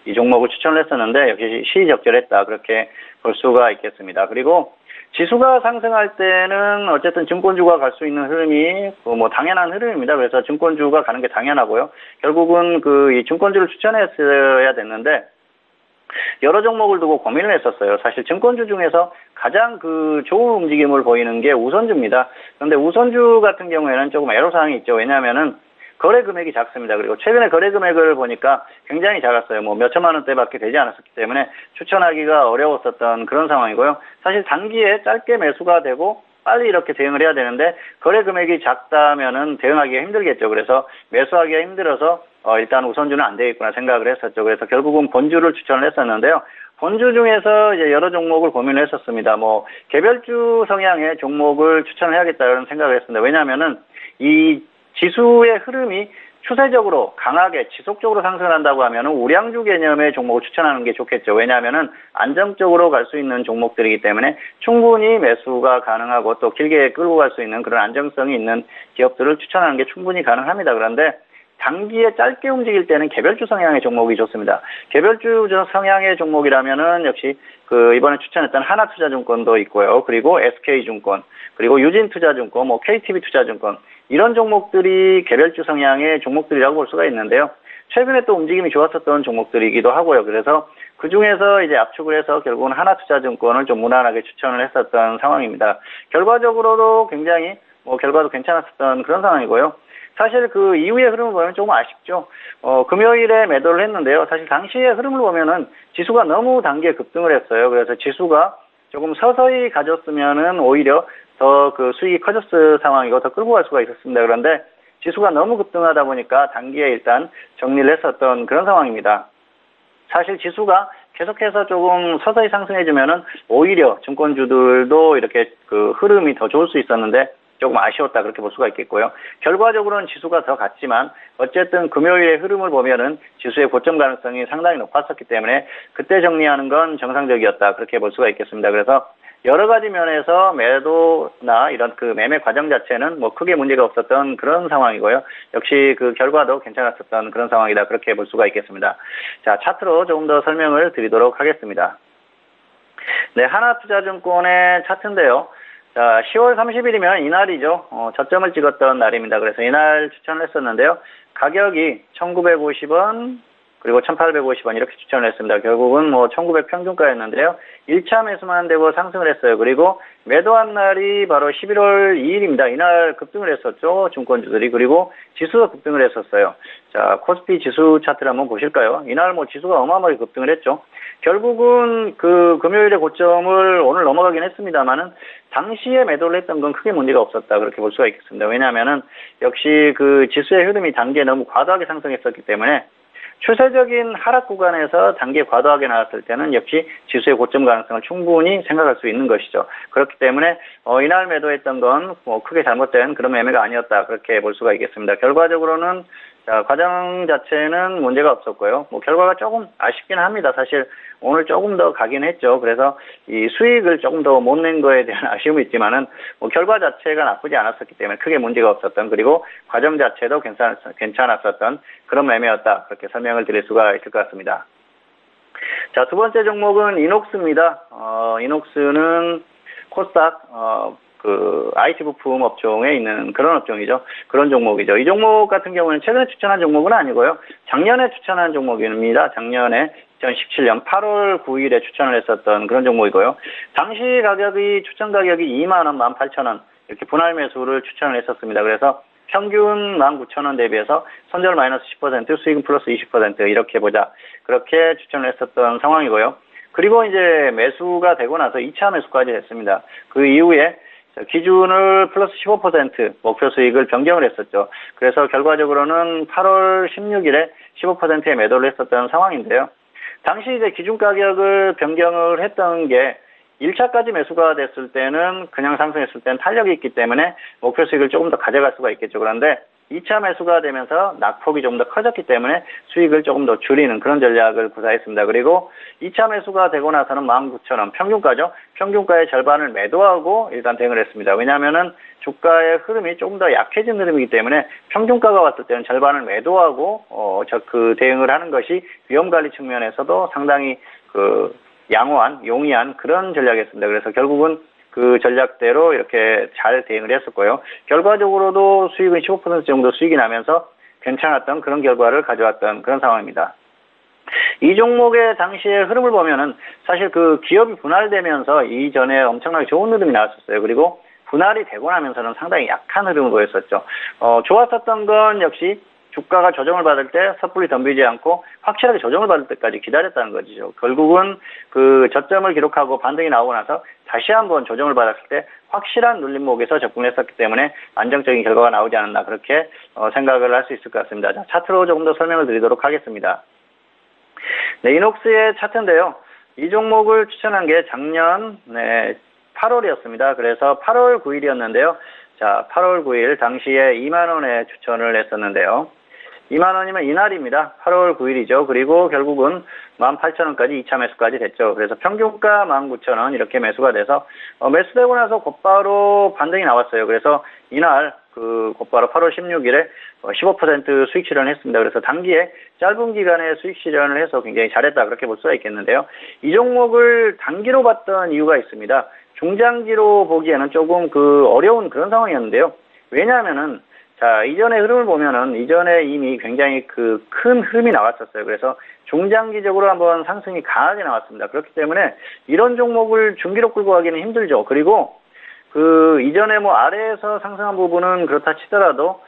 이 종목을 추천을 했었는데 역시 시의적절했다. 그렇게 볼 수가 있겠습니다. 그리고 지수가 상승할 때는 어쨌든 증권주가 갈 수 있는 흐름이 당연한 흐름입니다. 그래서 증권주가 가는 게 당연하고요. 결국은 이 증권주를 추천했어야 됐는데 여러 종목을 두고 고민을 했었어요. 사실 증권주 중에서 가장 좋은 움직임을 보이는 게 우선주입니다. 그런데 우선주 같은 경우에는 조금 애로사항이 있죠. 왜냐하면은 거래 금액이 작습니다. 그리고 최근에 거래 금액을 보니까 굉장히 작았어요. 몇 천만 원대밖에 되지 않았기 때문에 추천하기가 어려웠었던 그런 상황이고요. 사실 단기에 짧게 매수가 되고 빨리 이렇게 대응을 해야 되는데 거래 금액이 작다면은 대응하기가 힘들겠죠. 그래서 매수하기가 힘들어서 일단 우선주는 안 되겠구나 생각을 했었죠. 그래서 결국은 본주를 추천을 했었는데요. 본주 중에서 이제 여러 종목을 고민을 했었습니다. 개별주 성향의 종목을 추천을 해야겠다는 생각을 했습니다. 왜냐하면은 이 지수의 흐름이 추세적으로 강하게 지속적으로 상승한다고 하면은 우량주 개념의 종목을 추천하는 게 좋겠죠. 왜냐하면은 안정적으로 갈 수 있는 종목들이기 때문에 충분히 매수가 가능하고 또 길게 끌고 갈 수 있는 그런 안정성이 있는 기업들을 추천하는 게 충분히 가능합니다. 그런데 단기에 짧게 움직일 때는 개별주 성향의 종목이 좋습니다. 개별주 성향의 종목이라면은 역시 이번에 추천했던 하나투자증권도 있고요. 그리고 SK증권, 그리고 유진투자증권, KTB투자증권 이런 종목들이 개별주 성향의 종목들이라고 볼 수가 있는데요. 최근에 또 움직임이 좋았었던 종목들이기도 하고요. 그래서 그 중에서 이제 압축을 해서 결국은 하나투자증권을 좀 무난하게 추천을 했었던 상황입니다. 결과적으로도 굉장히 결과도 괜찮았었던 그런 상황이고요. 사실 이후의 흐름을 보면 조금 아쉽죠. 금요일에 매도를 했는데요. 사실 당시의 흐름을 보면은 지수가 너무 단기에 급등을 했어요. 그래서 지수가 조금 서서히 가졌으면은 오히려 더 수익이 커졌을 상황이고 더 끌고 갈 수가 있었습니다. 그런데 지수가 너무 급등하다 보니까 단기에 일단 정리를 했었던 그런 상황입니다. 사실 지수가 계속해서 조금 서서히 상승해주면은 오히려 증권주들도 이렇게 흐름이 더 좋을 수 있었는데 조금 아쉬웠다 그렇게 볼 수가 있겠고요. 결과적으로는 지수가 더 갔지만 어쨌든 금요일의 흐름을 보면은 지수의 고점 가능성이 상당히 높았었기 때문에 그때 정리하는 건 정상적이었다 그렇게 볼 수가 있겠습니다. 그래서 여러 가지 면에서 매도나 이런 그 매매 과정 자체는 뭐 크게 문제가 없었던 그런 상황이고요. 역시 그 결과도 괜찮았었던 그런 상황이다. 그렇게 볼 수가 있겠습니다. 자, 차트로 조금 더 설명을 드리도록 하겠습니다. 네, 하나투자증권의 차트인데요. 자, 10월 30일이면 이날이죠. 저점을 찍었던 날입니다. 그래서 이날 추천을 했었는데요. 가격이 1950원, 그리고 1850원 이렇게 추천을 했습니다. 결국은 뭐 1900 평균가였는데요. 1차 매수만 되고 상승을 했어요. 그리고 매도한 날이 바로 11월 2일입니다. 이날 급등을 했었죠. 증권주들이. 그리고 지수도 급등을 했었어요. 자, 코스피 지수 차트를 한번 보실까요? 이날 뭐 지수가 어마어마하게 급등을 했죠. 결국은 그 금요일의 고점을 오늘 넘어가긴 했습니다만은 당시에 매도를 했던 건 크게 문제가 없었다. 그렇게 볼 수가 있겠습니다. 왜냐하면은 역시 그 지수의 흐름이 단기에 너무 과도하게 상승했었기 때문에 추세적인 하락 구간에서 단기에 과도하게 나왔을 때는 역시 지수의 고점 가능성을 충분히 생각할 수 있는 것이죠. 그렇기 때문에 이날 매도했던 건 뭐 크게 잘못된 그런 매매가 아니었다. 그렇게 볼 수가 있겠습니다. 결과적으로는 과정 자체는 문제가 없었고요. 뭐 결과가 조금 아쉽긴 합니다. 사실 오늘 조금 더 가긴 했죠. 그래서 이 수익을 조금 더 못 낸 거에 대한 아쉬움이 있지만은 뭐 결과 자체가 나쁘지 않았었기 때문에 크게 문제가 없었던, 그리고 과정 자체도 괜찮았었던 그런 매매였다. 그렇게 설명을 드릴 수가 있을 것 같습니다. 자, 두 번째 종목은 이녹스입니다. 이녹스는 코스닥 그 IT 부품 업종에 있는 그런 업종이죠. 그런 종목이죠. 이 종목 같은 경우는 최근에 추천한 종목은 아니고요. 작년에 추천한 종목입니다. 작년에 2017년 8월 9일에 추천을 했었던 그런 종목이고요. 당시 가격이 추천 가격이 2만원, 18,000원 이렇게 분할 매수를 추천을 했었습니다. 그래서 평균 19,000원 대비해서 선절 마이너스 10%, 수익은 플러스 20% 이렇게 보자. 그렇게 추천을 했었던 상황이고요. 그리고 이제 매수가 되고 나서 2차 매수까지 했습니다. 그 이후에 기준을 플러스 15% 목표 수익을 변경을 했었죠. 그래서 결과적으로는 8월 16일에 15%의 매도를 했었던 상황인데요. 당시 이제 기준 가격을 변경을 했던 게 1차까지 매수가 됐을 때는 그냥 상승했을 때는 탄력이 있기 때문에 목표 수익을 조금 더 가져갈 수가 있겠죠. 그런데 2차 매수가 되면서 낙폭이 좀 더 커졌기 때문에 수익을 조금 더 줄이는 그런 전략을 구사했습니다. 그리고 2차 매수가 되고 나서는 19,000원 평균가죠. 평균가의 절반을 매도하고 일단 대응을 했습니다. 왜냐하면은 주가의 흐름이 조금 더 약해진 흐름이기 때문에 평균가가 왔을 때는 절반을 매도하고 그 대응을 하는 것이 위험 관리 측면에서도 상당히 그 양호한, 용이한 그런 전략이었습니다. 그래서 결국은 그 전략대로 이렇게 잘 대응을 했었고요. 결과적으로도 수익은 15% 정도 수익이 나면서 괜찮았던 그런 결과를 가져왔던 그런 상황입니다. 이 종목의 당시의 흐름을 보면은 사실 그 기업이 분할되면서 이전에 엄청나게 좋은 흐름이 나왔었어요. 그리고 분할이 되고 나면서는 상당히 약한 흐름을 보였었죠. 좋았었던 건 역시 주가가 조정을 받을 때 섣불리 덤비지 않고 확실하게 조정을 받을 때까지 기다렸다는 거죠. 결국은 그 저점을 기록하고 반등이 나오고 나서 다시 한번 조정을 받았을 때 확실한 눌림목에서 접근했었기 때문에 안정적인 결과가 나오지 않았나 그렇게 생각을 할 수 있을 것 같습니다. 자, 차트로 조금 더 설명을 드리도록 하겠습니다. 네, 이녹스의 차트인데요. 이 종목을 추천한 게 작년 8월이었습니다. 그래서 8월 9일이었는데요. 자, 8월 9일 당시에 2만원에 추천을 했었는데요. 2만원이면 이날입니다. 8월 9일이죠. 그리고 결국은 18,000원까지 2차 매수까지 됐죠. 그래서 평균가 19,000원 이렇게 매수가 돼서 매수되고 나서 곧바로 반등이 나왔어요. 그래서 이날 그 곧바로 8월 16일에 15% 수익 실현을 했습니다. 그래서 단기에 짧은 기간에 수익 실현을 해서 굉장히 잘했다 그렇게 볼 수가 있겠는데요. 이 종목을 단기로 봤던 이유가 있습니다. 중장기로 보기에는 조금 그 어려운 그런 상황이었는데요. 왜냐하면은 자, 이전의 흐름을 보면은 이전에 이미 굉장히 그 큰 흐름이 나왔었어요. 그래서 중장기적으로 한번 상승이 강하게 나왔습니다. 그렇기 때문에 이런 종목을 중기로 끌고 가기는 힘들죠. 그리고 그 이전에 뭐 아래에서 상승한 부분은 그렇다 치더라도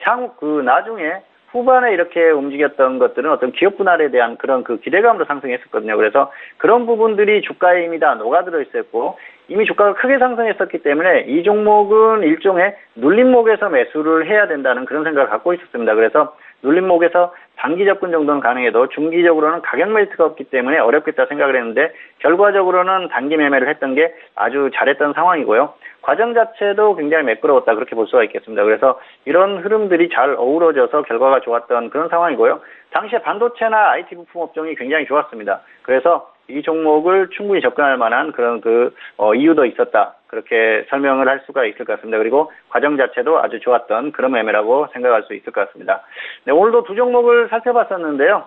향후 그 나중에 후반에 이렇게 움직였던 것들은 어떤 기업 분할에 대한 그런 그 기대감으로 상승했었거든요. 그래서 그런 부분들이 주가에 이미 다 녹아들어 있었고 이미 주가가 크게 상승했었기 때문에 이 종목은 일종의 눌림목에서 매수를 해야 된다는 그런 생각을 갖고 있었습니다. 그래서 눌림목에서 단기 접근 정도는 가능해도 중기적으로는 가격 멜트가 없기 때문에 어렵겠다 생각을 했는데 결과적으로는 단기 매매를 했던 게 아주 잘했던 상황이고요. 과정 자체도 굉장히 매끄러웠다 그렇게 볼 수가 있겠습니다. 그래서 이런 흐름들이 잘 어우러져서 결과가 좋았던 그런 상황이고요. 당시에 반도체나 IT 부품 업종이 굉장히 좋았습니다. 그래서 이 종목을 충분히 접근할 만한 그런 이유도 있었다. 그렇게 설명을 할 수가 있을 것 같습니다. 그리고 과정 자체도 아주 좋았던 그런 매매라고 생각할 수 있을 것 같습니다. 네, 오늘도 두 종목을 살펴봤었는데요.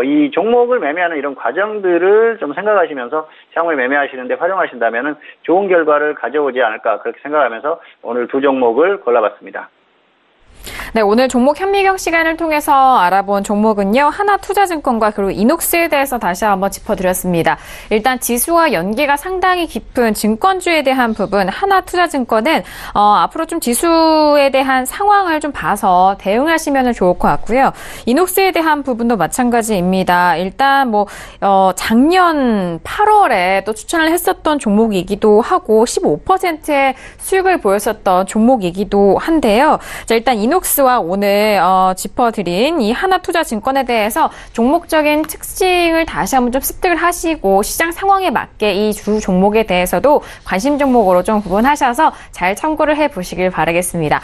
이 종목을 매매하는 이런 과정들을 좀 생각하시면서 향후에 매매하시는데 활용하신다면 좋은 결과를 가져오지 않을까 그렇게 생각하면서 오늘 두 종목을 골라봤습니다. 네, 오늘 종목 현미경 시간을 통해서 알아본 종목은요, 하나투자증권과 그리고 이녹스에 대해서 다시 한번 짚어드렸습니다. 일단 지수와 연계가 상당히 깊은 증권주에 대한 부분, 하나투자증권은 앞으로 좀 지수에 대한 상황을 좀 봐서 대응하시면 좋을 것 같고요. 이녹스에 대한 부분도 마찬가지입니다. 일단 작년 8월에 또 추천을 했었던 종목이기도 하고 15%의 수익을 보였었던 종목이기도 한데요. 자, 일단 이녹스와 오늘 짚어드린 이 하나투자증권에 대해서 종목적인 특징을 다시 한번 좀 습득을 하시고 시장 상황에 맞게 이 주 종목에 대해서도 관심 종목으로 좀 구분하셔서 잘 참고를 해보시길 바라겠습니다.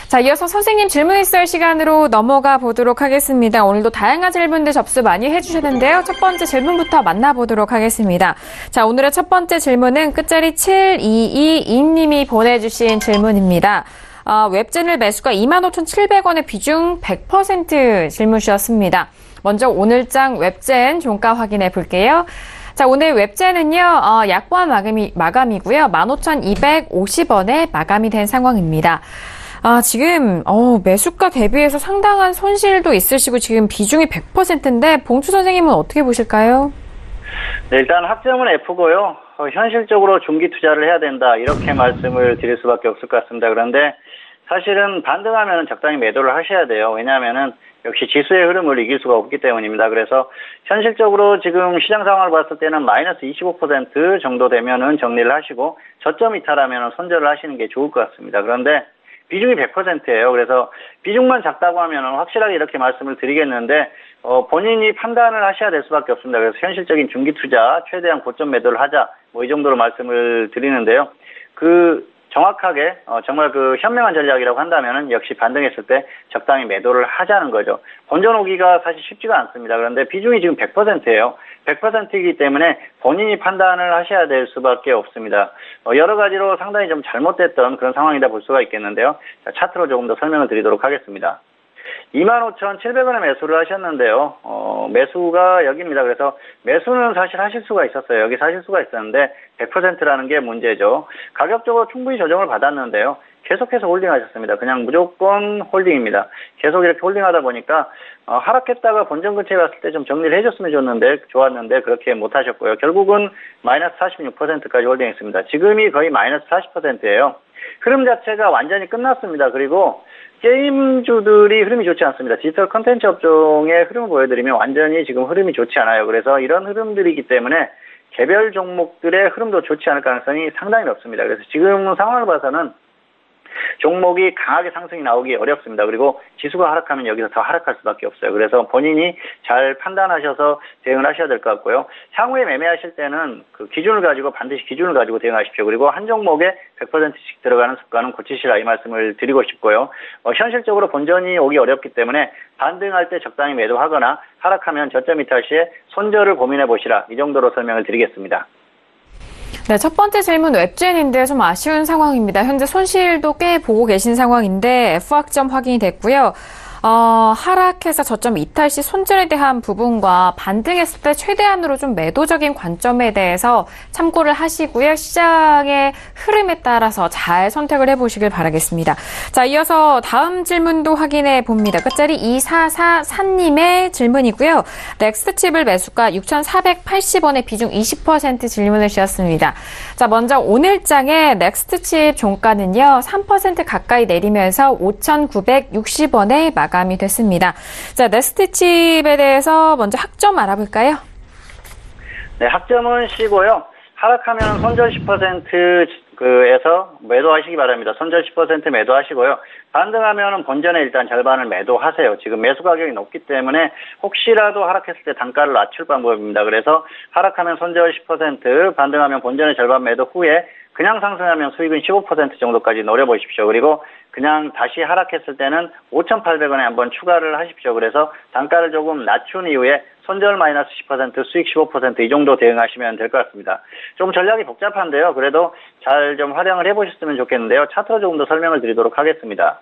자, 이어서 선생님 질문 있을 시간으로 넘어가 보도록 하겠습니다. 오늘도 다양한 질문들 접수 많이 해주셨는데요. 첫 번째 질문부터 만나보도록 하겠습니다. 자, 오늘의 첫 번째 질문은 끝자리 7222님이 보내주신 질문입니다. 웹제널 매수가 25,700원의 비중 100% 질문 주셨습니다. 먼저 오늘장 웹젠 종가 확인해 볼게요. 자, 오늘 웹젠은요, 약보합 마감이고요. 15,250원에 마감이 된 상황입니다. 지금, 매수가 대비해서 상당한 손실도 있으시고 지금 비중이 100%인데, 봉추 선생님은 어떻게 보실까요? 네, 일단 학점은 F고요. 현실적으로 중기 투자를 해야 된다. 이렇게 말씀을 드릴 수밖에 없을 것 같습니다. 그런데 사실은 반등하면 적당히 매도를 하셔야 돼요. 왜냐하면은 역시 지수의 흐름을 이길 수가 없기 때문입니다. 그래서 현실적으로 지금 시장 상황을 봤을 때는 마이너스 25% 정도 되면은 정리를 하시고 저점 이탈하면은 손절을 하시는 게 좋을 것 같습니다. 그런데 비중이 100%예요. 그래서 비중만 작다고 하면은 확실하게 이렇게 말씀을 드리겠는데 본인이 판단을 하셔야 될 수밖에 없습니다. 그래서 현실적인 중기 투자 최대한 고점 매도를 하자 이 정도로 말씀을 드리는데요. 정확하게 정말 현명한 전략이라고 한다면은 역시 반등했을 때 적당히 매도를 하자는 거죠. 본전 오기가 사실 쉽지가 않습니다. 그런데 비중이 지금 100%예요. 100%이기 때문에 본인이 판단을 하셔야 될 수밖에 없습니다. 여러 가지로 상당히 좀 잘못됐던 그런 상황이다 볼 수가 있겠는데요. 자, 차트로 조금 더 설명을 드리도록 하겠습니다. 25,700원에 매수를 하셨는데요. 매수가 여기입니다. 그래서 매수는 사실 하실 수가 있었어요. 여기 사실 수가 있었는데 100%라는 게 문제죠. 가격적으로 충분히 조정을 받았는데요. 계속해서 홀딩하셨습니다. 그냥 무조건 홀딩입니다. 계속 이렇게 홀딩하다 보니까 하락했다가 본전 근처에 갔을 때 좀 정리를 해줬으면 좋았는데 그렇게 못하셨고요. 결국은 마이너스 46%까지 홀딩했습니다. 지금이 거의 마이너스 40%예요. 흐름 자체가 완전히 끝났습니다. 그리고 게임주들이 흐름이 좋지 않습니다. 디지털 컨텐츠 업종의 흐름을 보여드리면 완전히 지금 흐름이 좋지 않아요. 그래서 이런 흐름들이기 때문에 개별 종목들의 흐름도 좋지 않을 가능성이 상당히 높습니다. 그래서 지금 상황을 봐서는 종목이 강하게 상승이 나오기 어렵습니다. 그리고 지수가 하락하면 여기서 더 하락할 수밖에 없어요. 그래서 본인이 잘 판단하셔서 대응을 하셔야 될 것 같고요. 향후에 매매하실 때는 반드시 기준을 가지고 대응하십시오. 그리고 한 종목에 100%씩 들어가는 습관은 고치시라 이 말씀을 드리고 싶고요. 현실적으로 본전이 오기 어렵기 때문에 반등할 때 적당히 매도하거나 하락하면 저점 이탈 시에 손절을 고민해 보시라 이 정도로 설명을 드리겠습니다. 네, 첫 번째 질문 웹젠인데 좀 아쉬운 상황입니다. 현재 손실도 꽤 보고 계신 상황인데 F학점 확인이 됐고요. 하락해서 저점 이탈 시 손절에 대한 부분과 반등했을 때 최대한으로 좀 매도적인 관점에 대해서 참고를 하시고요. 시장의 흐름에 따라서 잘 선택을 해보시길 바라겠습니다. 자, 이어서 다음 질문도 확인해 봅니다. 끝자리 2444님의 질문이고요. 넥스트칩을 매수가 6,480원의 비중 20% 질문을 주셨습니다. 자, 먼저 오늘장의 넥스트칩 종가는요. 3% 가까이 내리면서 5,960원에 마감이 됐습니다. 자, 넥스트칩에 대해서 먼저 학점 알아볼까요? 네, 학점은 C고요. 하락하면 손절 10%에서 매도하시기 바랍니다. 손절 10% 매도하시고요. 반등하면 본전에 일단 절반을 매도하세요. 지금 매수 가격이 높기 때문에 혹시라도 하락했을 때 단가를 낮출 방법입니다. 그래서 하락하면 손절 10%, 반등하면 본전의 절반 매도 후에 그냥 상승하면 수익은 15% 정도까지 노려보십시오. 그리고 그냥 다시 하락했을 때는 5,800원에 한번 추가를 하십시오. 그래서 단가를 조금 낮춘 이후에 손절 마이너스 10%, 수익 15% 이 정도 대응하시면 될 것 같습니다. 좀 전략이 복잡한데요. 그래도 잘 좀 활용을 해보셨으면 좋겠는데요. 차트로 조금 더 설명을 드리도록 하겠습니다.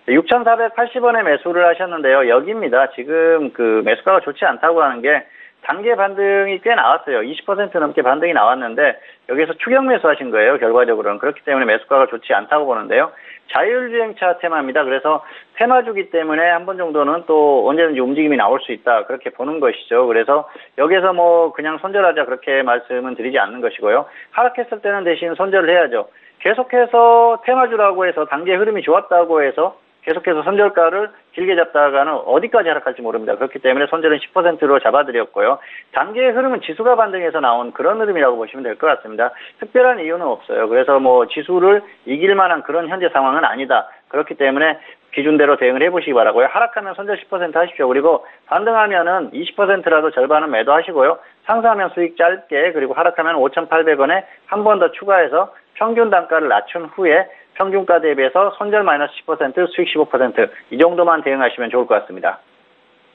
6,480원에 매수를 하셨는데요. 여기입니다. 지금 그 매수가가 좋지 않다고 하는 게 단기 반등이 꽤 나왔어요. 20% 넘게 반등이 나왔는데 여기서 추격 매수하신 거예요. 결과적으로는. 그렇기 때문에 매수가가 좋지 않다고 보는데요. 자율주행차 테마입니다. 그래서 테마주기 때문에 한 번 정도는 또 언제든지 움직임이 나올 수 있다. 그렇게 보는 것이죠. 그래서 여기서 뭐 그냥 손절하자 그렇게 말씀은 드리지 않는 것이고요. 하락했을 때는 대신 손절을 해야죠. 계속해서 테마주라고 해서 단기의 흐름이 좋았다고 해서 계속해서 손절가를 길게 잡다가는 어디까지 하락할지 모릅니다. 그렇기 때문에 손절은 10%로 잡아드렸고요. 단기의 흐름은 지수가 반등해서 나온 그런 흐름이라고 보시면 될 것 같습니다. 특별한 이유는 없어요. 그래서 뭐 지수를 이길 만한 그런 현재 상황은 아니다. 그렇기 때문에 기준대로 대응을 해보시기 바라고요. 하락하면 손절 10% 하십시오. 그리고 반등하면은 20%라도 절반은 매도하시고요. 상승하면 수익 짧게, 그리고 하락하면 5,800원에 한 번 더 추가해서 평균 단가를 낮춘 후에 평균가 대비해서 손절 마이너스 10%, 수익 15%, 이 정도만 대응하시면 좋을 것 같습니다.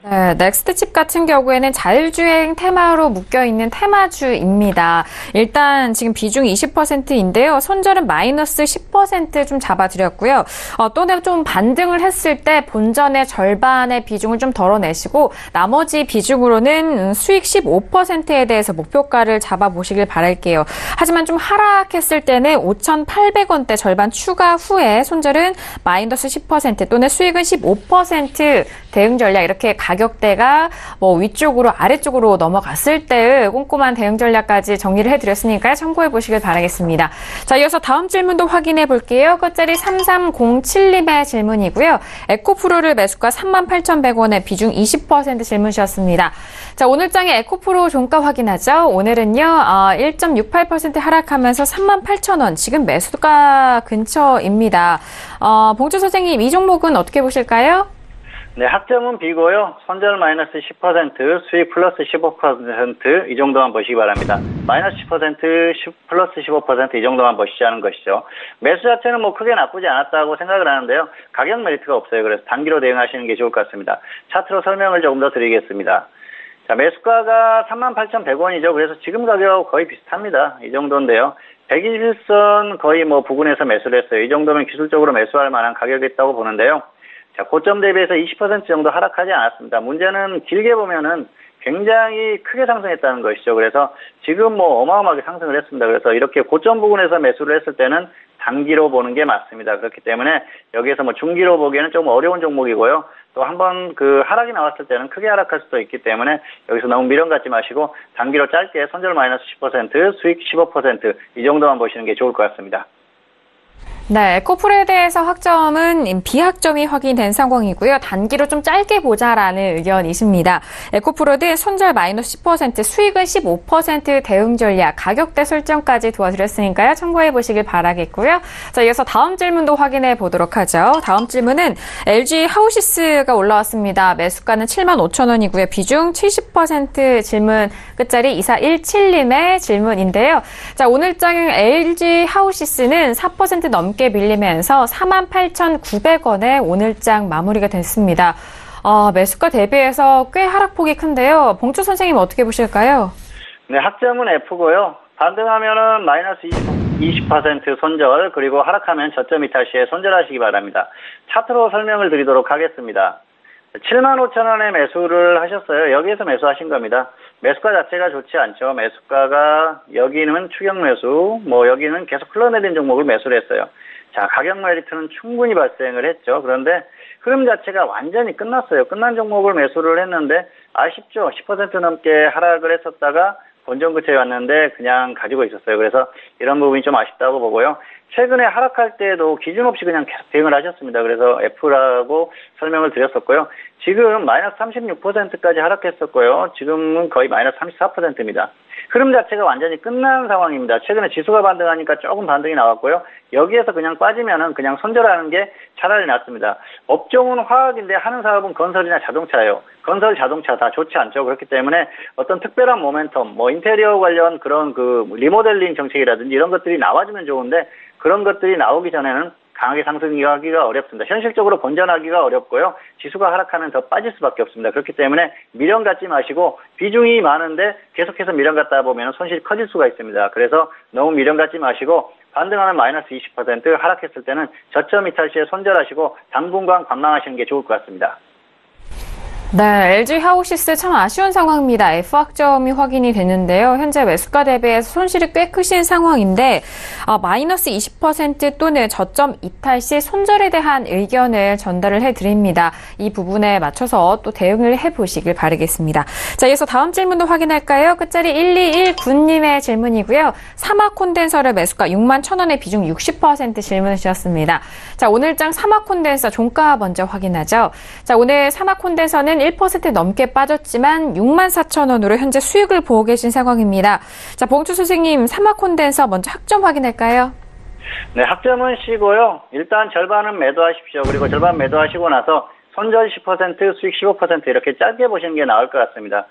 네, 넥스트칩 같은 경우에는 자율주행 테마로 묶여있는 테마주입니다. 일단 지금 비중이 20%인데요. 손절은 마이너스 10% 좀 잡아드렸고요. 또 좀 반등을 했을 때 본전의 절반의 비중을 좀 덜어내시고 나머지 비중으로는 수익 15%에 대해서 목표가를 잡아보시길 바랄게요. 하지만 좀 하락했을 때는 5,800원대 절반 추가 후에 손절은 마이너스 10% 또는 수익은 15% 대응 전략, 이렇게 가격대가 뭐 위쪽으로 아래쪽으로 넘어갔을 때의 꼼꼼한 대응 전략까지 정리를 해드렸으니까요. 참고해 보시길 바라겠습니다. 자, 이어서 다음 질문도 확인해 볼게요. 끝자리 3307님의 질문이고요. 에코프로를 매수가 38,100원에 비중 20% 질문 주셨습니다. 자, 오늘장의 에코프로 종가 확인하죠. 오늘은요, 1.68% 하락하면서 38,000원, 지금 매수가 근처입니다. 봉주 선생님, 이 종목은 어떻게 보실까요? 네, 학점은 B고요. 손절 마이너스 10%, 수익 플러스 15%, 이 정도만 보시기 바랍니다. 마이너스 10%, 플러스 15%, 이 정도만 보시자는 것이죠. 매수 자체는 뭐 크게 나쁘지 않았다고 생각을 하는데요. 가격 메리트가 없어요. 그래서 단기로 대응하시는 게 좋을 것 같습니다. 차트로 설명을 조금 더 드리겠습니다. 자, 매수가가 38,100원이죠. 그래서 지금 가격 거의 비슷합니다. 이 정도인데요. 121선 거의 뭐 부근에서 매수를 했어요. 이 정도면 기술적으로 매수할 만한 가격이었다고 보는데요. 자, 고점 대비해서 20% 정도 하락하지 않았습니다. 문제는 길게 보면은 굉장히 크게 상승했다는 것이죠. 그래서 지금 뭐 어마어마하게 상승을 했습니다. 그래서 이렇게 고점 부근에서 매수를 했을 때는 단기로 보는 게 맞습니다. 그렇기 때문에 여기에서 뭐 중기로 보기에는 좀 어려운 종목이고요. 또 한번 그 하락이 나왔을 때는 크게 하락할 수도 있기 때문에 여기서 너무 미련 갖지 마시고 단기로 짧게 손절 마이너스 10%, 수익 15%, 이 정도만 보시는 게 좋을 것 같습니다. 네, 에코프로에 대해서 학점은 비학점이 확인된 상황이고요. 단기로 좀 짧게 보자라는 의견이십니다. 에코프로는 손절 마이너스 10%, 수익은 15% 대응 전략, 가격대 설정까지 도와드렸으니까요. 참고해 보시길 바라겠고요. 자, 이어서 다음 질문도 확인해 보도록 하죠. 다음 질문은 LG 하우시스가 올라왔습니다. 매수가는 75,000원이고요. 비중 70% 질문 끝자리 2417님의 질문인데요. 자, 오늘장 LG 하우시스는 4% 넘게 밀리면서 48,900원에 오늘장 마무리가 됐습니다. 매수가 대비해서 꽤 하락폭이 큰데요. 봉주 선생님 어떻게 보실까요? 네, 학점은 F고요. 반등하면은 마이너스 20% 손절, 그리고 하락하면 저점 이탈 시에 손절하시기 바랍니다. 차트로 설명을 드리도록 하겠습니다. 75,000원에 매수를 하셨어요. 여기에서 매수하신 겁니다. 매수가 자체가 좋지 않죠. 매수가가 여기는 추격 매수, 뭐 여기는 계속 흘러내린 종목을 매수를 했어요. 자, 가격 메리트는 충분히 발생을 했죠. 그런데 흐름 자체가 완전히 끝났어요. 끝난 종목을 매수를 했는데 아쉽죠. 10% 넘게 하락을 했었다가 본전 근처에 왔는데 그냥 가지고 있었어요. 그래서 이런 부분이 좀 아쉽다고 보고요. 최근에 하락할 때도 기준 없이 그냥 계속 대응을 하셨습니다. 그래서 F라고 설명을 드렸었고요. 지금 마이너스 36%까지 하락했었고요. 지금은 거의 마이너스 34%입니다. 흐름 자체가 완전히 끝난 상황입니다. 최근에 지수가 반등하니까 조금 반등이 나왔고요. 여기에서 그냥 빠지면은 그냥 손절하는 게 차라리 낫습니다. 업종은 화학인데 하는 사업은 건설이나 자동차예요. 건설, 자동차 다 좋지 않죠. 그렇기 때문에 어떤 특별한 모멘텀, 뭐 인테리어 관련 그런 그 리모델링 정책이라든지 이런 것들이 나와주면 좋은데 그런 것들이 나오기 전에는 강하게 상승하기가 어렵습니다. 현실적으로 본전하기가 어렵고요. 지수가 하락하면 더 빠질 수밖에 없습니다. 그렇기 때문에 미련 갖지 마시고 비중이 많은데 계속해서 미련 갖다 보면 손실이 커질 수가 있습니다. 그래서 너무 미련 갖지 마시고 반등하면 마이너스 20%, 하락했을 때는 저점 이탈 시에 손절하시고 당분간 관망하시는 게 좋을 것 같습니다. 네, LG 하우시스 참 아쉬운 상황입니다. F학점이 확인이 되는데요. 현재 매수가 대비해서 손실이 꽤 크신 상황인데 마이너스 20% 또는 저점 이탈 시 손절에 대한 의견을 전달을 해드립니다. 이 부분에 맞춰서 또 대응을 해보시길 바라겠습니다. 자, 이어서 다음 질문도 확인할까요? 끝자리 1219님의 질문이고요. 사막 콘덴서를 매수가 61,000원의 비중 60% 질문을 주셨습니다. 자, 오늘장 사막 콘덴서 종가 먼저 확인하죠. 자, 오늘 사막 콘덴서는 1% 넘게 빠졌지만 64,000원으로 현재 수익을 보고 계신 상황입니다. 자, 봉투 선생님, 사막 콘덴서 먼저 학점 확인할까요? 네, 학점은 쉬고요. 일단 절반은 매도하십시오. 그리고 절반 매도하시고 나서 손절 10%, 수익 15% 이렇게 짧게 보시는 게 나을 것 같습니다.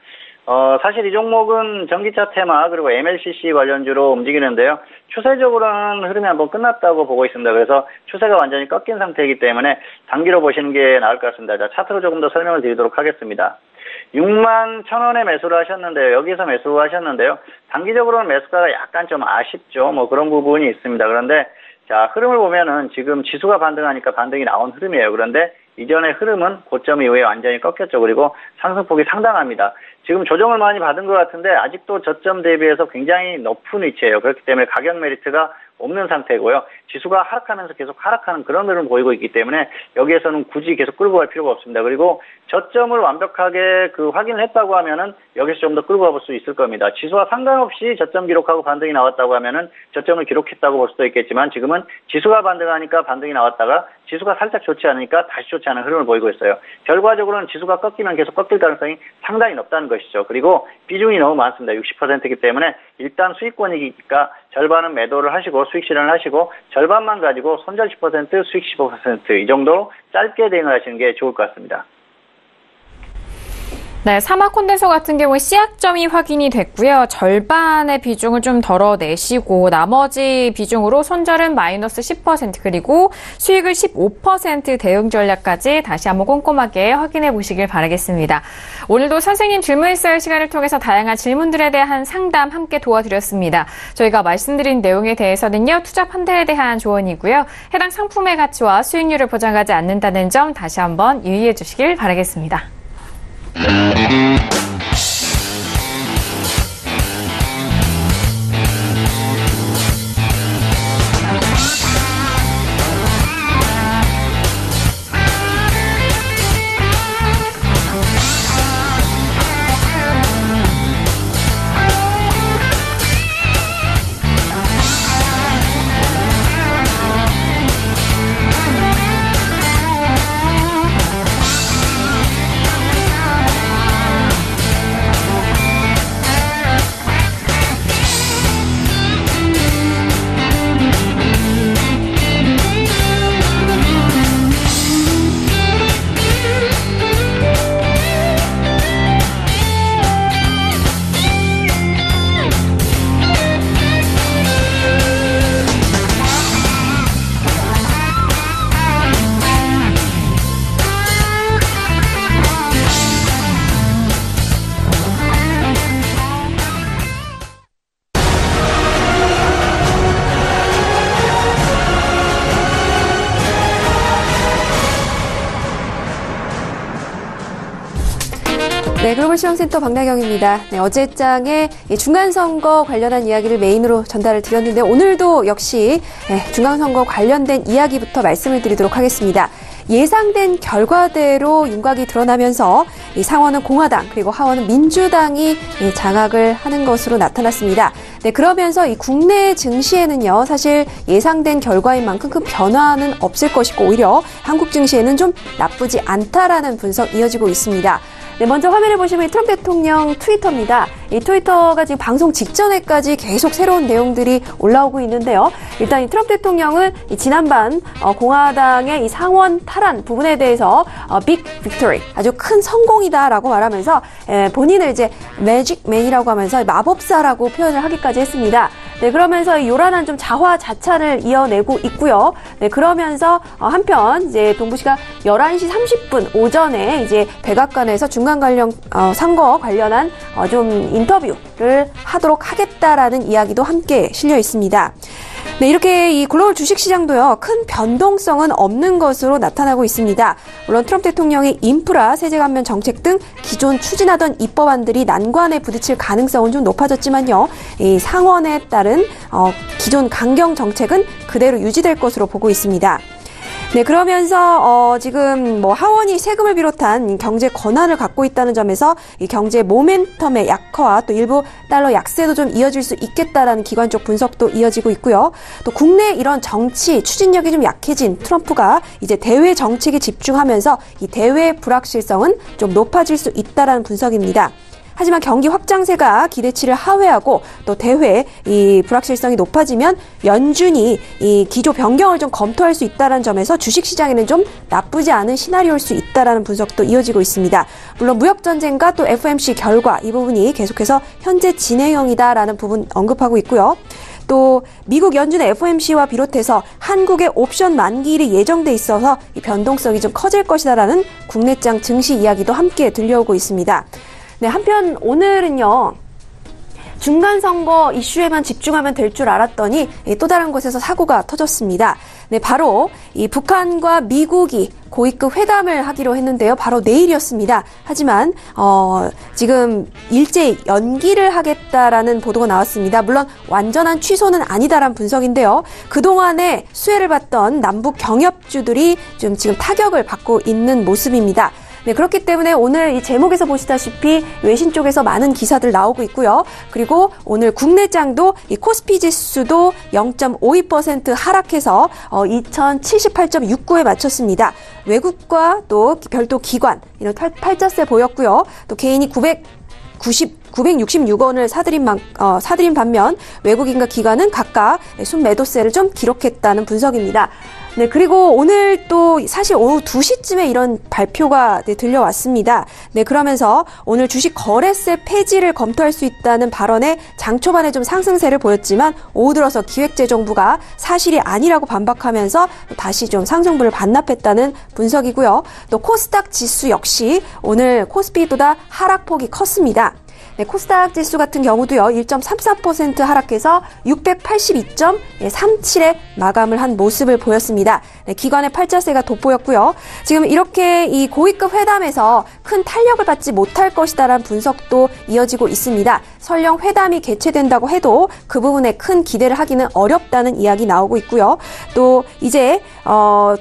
사실 이 종목은 전기차 테마 그리고 MLCC 관련주로 움직이는데요. 추세적으로는 흐름이 한번 끝났다고 보고 있습니다. 그래서 추세가 완전히 꺾인 상태이기 때문에 단기로 보시는 게 나을 것 같습니다. 자, 차트로 조금 더 설명을 드리도록 하겠습니다. 61,000원에 매수를 하셨는데요. 여기서 매수를 하셨는데요. 단기적으로는 매수가가 약간 좀 아쉽죠. 뭐 그런 부분이 있습니다. 그런데 자, 흐름을 보면은 지금 지수가 반등하니까 반등이 나온 흐름이에요. 그런데 이전의 흐름은 고점 이후에 완전히 꺾였죠. 그리고 상승폭이 상당합니다. 지금 조정을 많이 받은 것 같은데 아직도 저점 대비해서 굉장히 높은 위치예요. 그렇기 때문에 가격 메리트가 없는 상태고요. 지수가 하락하면서 계속 하락하는 그런 흐름을 보이고 있기 때문에 여기에서는 굳이 계속 끌고 갈 필요가 없습니다. 그리고 저점을 완벽하게 확인을 했다고 하면은 여기서 좀 더 끌고 가볼 수 있을 겁니다. 지수와 상관없이 저점 기록하고 반등이 나왔다고 하면은 저점을 기록했다고 볼 수도 있겠지만 지금은 지수가 반등하니까 반등이 나왔다가 지수가 살짝 좋지 않으니까 다시 좋지 않은 흐름을 보이고 있어요. 결과적으로는 지수가 꺾이면 계속 꺾일 가능성이 상당히 높다는 것이죠. 그리고 비중이 너무 많습니다. 60%이기 때문에 일단 수익권이니까 절반은 매도를 하시고 수익 실현을 하시고 절반만 가지고 손절 10%, 수익 15% 이 정도로 짧게 대응을 하시는 게 좋을 것 같습니다. 네, 사막 콘덴서 같은 경우에 C약점이 확인이 됐고요. 절반의 비중을 좀 덜어내시고 나머지 비중으로 손절은 마이너스 10% 그리고 수익을 15% 대응 전략까지 다시 한번 꼼꼼하게 확인해 보시길 바라겠습니다. 오늘도 선생님 질문했어요 시간을 통해서 다양한 질문들에 대한 상담 함께 도와드렸습니다. 저희가 말씀드린 내용에 대해서는요. 투자 판단에 대한 조언이고요. 해당 상품의 가치와 수익률을 보장하지 않는다는 점 다시 한번 유의해 주시길 바라겠습니다. 네, 글로벌 시황센터 박나경입니다. 네, 어제장에 중간선거 관련한 이야기를 메인으로 전달을 드렸는데 오늘도 역시 중간선거 관련된 이야기부터 말씀을 드리도록 하겠습니다. 예상된 결과대로 윤곽이 드러나면서 이 상원은 공화당 그리고 하원은 민주당이 장악을 하는 것으로 나타났습니다. 네, 그러면서 이 국내 증시에는요, 사실 예상된 결과인 만큼 큰 변화는 없을 것이고 오히려 한국 증시에는 좀 나쁘지 않다라는 분석 이어지고 있습니다. 네, 먼저 화면에 보시면 트럼프 대통령 트위터입니다. 이 트위터가 지금 방송 직전에까지 계속 새로운 내용들이 올라오고 있는데요. 일단 이 트럼프 대통령은 이 지난번 공화당의 이 상원 탈환 부분에 대해서 빅 빅토리, 아주 큰 성공이다라고 말하면서 본인을 이제 매직맨이라고 하면서 마법사라고 표현을 하기까지 했습니다. 네, 그러면서 이 요란한 좀 자화자찬을 이어내고 있고요. 네, 그러면서 한편 이제 동부시각 11시 30분 오전에 이제 백악관에서 중간 관련 선거 관련한 좀 인터뷰를 하도록 하겠다라는 이야기도 함께 실려 있습니다. 네, 이렇게 이 글로벌 주식시장도요, 큰 변동성은 없는 것으로 나타나고 있습니다. 물론 트럼프 대통령의 인프라, 세제 감면 정책 등 기존 추진하던 입법안들이 난관에 부딪힐 가능성은 좀 높아졌지만요, 이 상원에 따른 기존 강경 정책은 그대로 유지될 것으로 보고 있습니다. 네, 그러면서 지금 뭐 하원이 세금을 비롯한 경제 권한을 갖고 있다는 점에서 이 경제 모멘텀의 약화와 또 일부 달러 약세도 좀 이어질 수 있겠다라는 기관 쪽 분석도 이어지고 있고요. 또 국내 이런 정치 추진력이 좀 약해진 트럼프가 이제 대외 정책에 집중하면서 이 대외 불확실성은 좀 높아질 수 있다라는 분석입니다. 하지만 경기 확장세가 기대치를 하회하고 또 대회 이 불확실성이 높아지면 연준이 이 기조 변경을 좀 검토할 수 있다는 점에서 주식시장에는 좀 나쁘지 않은 시나리오일 수 있다라는 분석도 이어지고 있습니다. 물론 무역전쟁과 또 FOMC 결과 이 부분이 계속해서 현재 진행형이다라는 부분 언급하고 있고요. 또 미국 연준의 FOMC와 비롯해서 한국의 옵션 만기일이 예정돼 있어서 이 변동성이 좀 커질 것이다라는 국내장 증시 이야기도 함께 들려오고 있습니다. 네, 한편 오늘은요, 중간선거 이슈에만 집중하면 될 줄 알았더니 또 다른 곳에서 사고가 터졌습니다. 네, 바로 이 북한과 미국이 고위급 회담을 하기로 했는데요. 바로 내일이었습니다. 하지만 지금 일제히 연기를 하겠다라는 보도가 나왔습니다. 물론 완전한 취소는 아니다라는 분석인데요. 그동안에 수혜를 받던 남북 경협주들이 좀 지금 타격을 받고 있는 모습입니다. 네, 그렇기 때문에 오늘 이 제목에서 보시다시피 외신 쪽에서 많은 기사들 나오고 있고요. 그리고 오늘 국내장도 이 코스피 지수도 0.52% 하락해서 2078.69에 마쳤습니다. 외국과 또 별도 기관 이런 팔자세 보였고요. 또 개인이 966원을 사들인 반면 외국인과 기관은 각각 순매도세를 좀 기록했다는 분석입니다. 네, 그리고 오늘 또 사실 오후 2시쯤에 이런 발표가 들려왔습니다. 네, 그러면서 오늘 주식 거래세 폐지를 검토할 수 있다는 발언에 장 초반에 좀 상승세를 보였지만 오후 들어서 기획재정부가 사실이 아니라고 반박하면서 다시 좀 상승분을 반납했다는 분석이고요. 또 코스닥 지수 역시 오늘 코스피보다 하락폭이 컸습니다. 네, 코스닥 지수 같은 경우도요, 1.33% 하락해서 682.37에 마감을 한 모습을 보였습니다. 네, 기관의 팔자세가 돋보였고요. 지금 이렇게 이 고위급 회담에서 큰 탄력을 받지 못할 것이다라는 분석도 이어지고 있습니다. 설령 회담이 개최된다고 해도 그 부분에 큰 기대를 하기는 어렵다는 이야기 나오고 있고요. 또 이제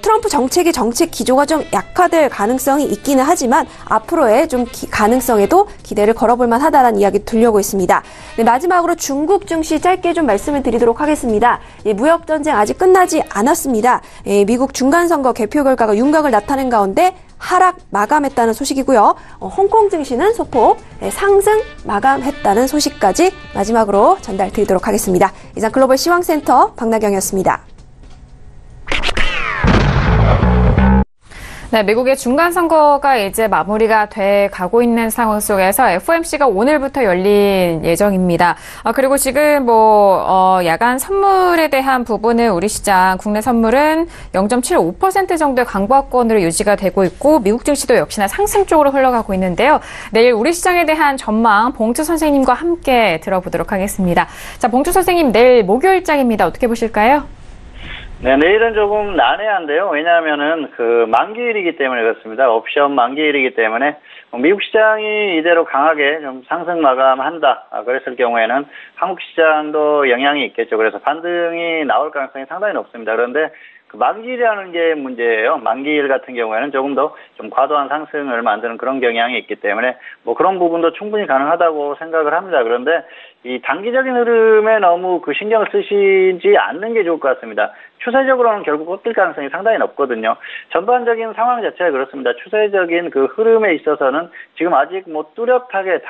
트럼프 정책의 정책 기조가 좀 약화될 가능성이 있기는 하지만 앞으로의 좀 가능성에도 기대를 걸어볼 만하다라는 이야기 들려오고 있습니다. 네, 마지막으로 중국 증시 짧게 좀 말씀을 드리도록 하겠습니다. 무역전쟁 아직 끝나지 않았습니다. 미국 중간선거 개표 결과가 윤곽을 나타낸 가운데 하락 마감했다는 소식이고요. 홍콩 증시는 소폭 상승 마감했다는 소식까지 마지막으로 전달드리도록 하겠습니다. 이상 글로벌 시황센터 박나경이었습니다. 네, 미국의 중간선거가 이제 마무리가 돼 가고 있는 상황 속에서 FOMC가 오늘부터 열린 예정입니다. 그리고 지금 야간 선물에 대한 부분은 우리 시장 국내 선물은 0.75% 정도의 강보합권으로 유지가 되고 있고 미국 증시도 역시나 상승 쪽으로 흘러가고 있는데요. 내일 우리 시장에 대한 전망 봉투 선생님과 함께 들어보도록 하겠습니다. 자, 봉투 선생님, 내일 목요일장입니다. 어떻게 보실까요? 네, 내일은 조금 난해한데요. 왜냐하면은 만기일이기 때문에 그렇습니다. 옵션 만기일이기 때문에 미국 시장이 이대로 강하게 좀 상승 마감한다. 그랬을 경우에는 한국 시장도 영향이 있겠죠. 그래서 반등이 나올 가능성이 상당히 높습니다. 그런데 만기일이라는 게 문제예요. 만기일 같은 경우에는 조금 더 좀 과도한 상승을 만드는 그런 경향이 있기 때문에 그런 부분도 충분히 가능하다고 생각을 합니다. 그런데 이 단기적인 흐름에 너무 그 신경을 쓰시지 않는 게 좋을 것 같습니다. 추세적으로는 결국 꺾일 가능성이 상당히 높거든요. 전반적인 상황 자체가 그렇습니다. 추세적인 그 흐름에 있어서는 지금 아직 뭐 뚜렷하게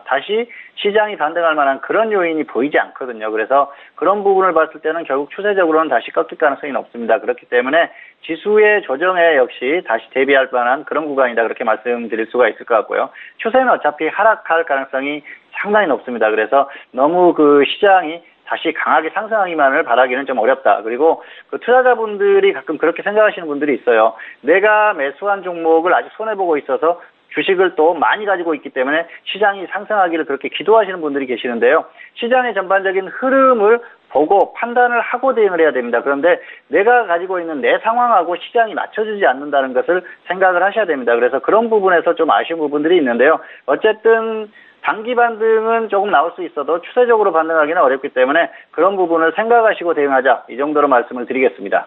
다시 시장이 반등할 만한 그런 요인이 보이지 않거든요. 그래서 그런 부분을 봤을 때는 결국 추세적으로는 다시 꺾일 가능성이 높습니다. 그렇기 때문에 지수의 조정에 역시 다시 대비할 만한 그런 구간이다, 그렇게 말씀드릴 수가 있을 것 같고요. 추세는 어차피 하락할 가능성이 상당히 높습니다. 그래서 너무 그 시장이 다시 강하게 상승하기만을 바라기는 좀 어렵다. 그리고 그 투자자분들이 가끔 그렇게 생각하시는 분들이 있어요. 내가 매수한 종목을 아직 손해보고 있어서 주식을 또 많이 가지고 있기 때문에 시장이 상승하기를 그렇게 기도하시는 분들이 계시는데요. 시장의 전반적인 흐름을 보고 판단을 하고 대응을 해야 됩니다. 그런데 내가 가지고 있는 내 상황하고 시장이 맞춰주지 않는다는 것을 생각을 하셔야 됩니다. 그래서 그런 부분에서 좀 아쉬운 부분들이 있는데요. 어쨌든 단기 반등은 조금 나올 수 있어도 추세적으로 반등하기는 어렵기 때문에 그런 부분을 생각하시고 대응하자, 이 정도로 말씀을 드리겠습니다.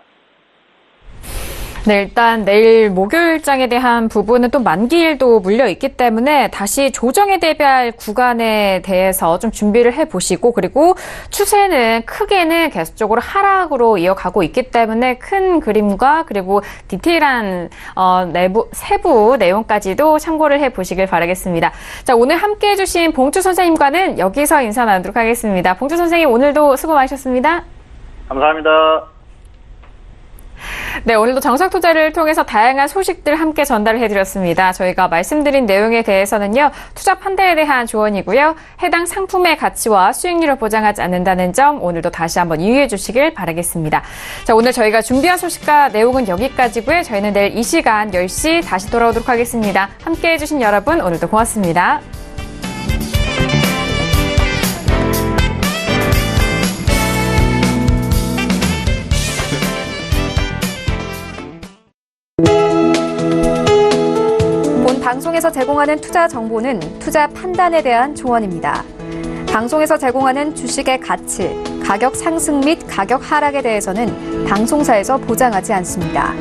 네, 일단 내일 목요일장에 대한 부분은 또 만기일도 물려 있기 때문에 다시 조정에 대비할 구간에 대해서 좀 준비를 해보시고, 그리고 추세는 크게는 계속적으로 하락으로 이어가고 있기 때문에 큰 그림과 그리고 디테일한 세부 내용까지도 참고를 해보시길 바라겠습니다. 자, 오늘 함께 해주신 봉주 선생님과는 여기서 인사 나누도록 하겠습니다. 봉주 선생님, 오늘도 수고 많으셨습니다. 감사합니다. 네, 오늘도 정석투자를 통해서 다양한 소식들 함께 전달을 해드렸습니다. 저희가 말씀드린 내용에 대해서는요, 투자 판단에 대한 조언이고요, 해당 상품의 가치와 수익률을 보장하지 않는다는 점 오늘도 다시 한번 유의해 주시길 바라겠습니다. 자, 오늘 저희가 준비한 소식과 내용은 여기까지고요. 저희는 내일 이 시간 10시 다시 돌아오도록 하겠습니다. 함께 해주신 여러분, 오늘도 고맙습니다. 방송에서 제공하는 투자 정보는 투자 판단에 대한 조언입니다. 방송에서 제공하는 주식의 가치, 가격 상승 및 가격 하락에 대해서는 방송사에서 보장하지 않습니다.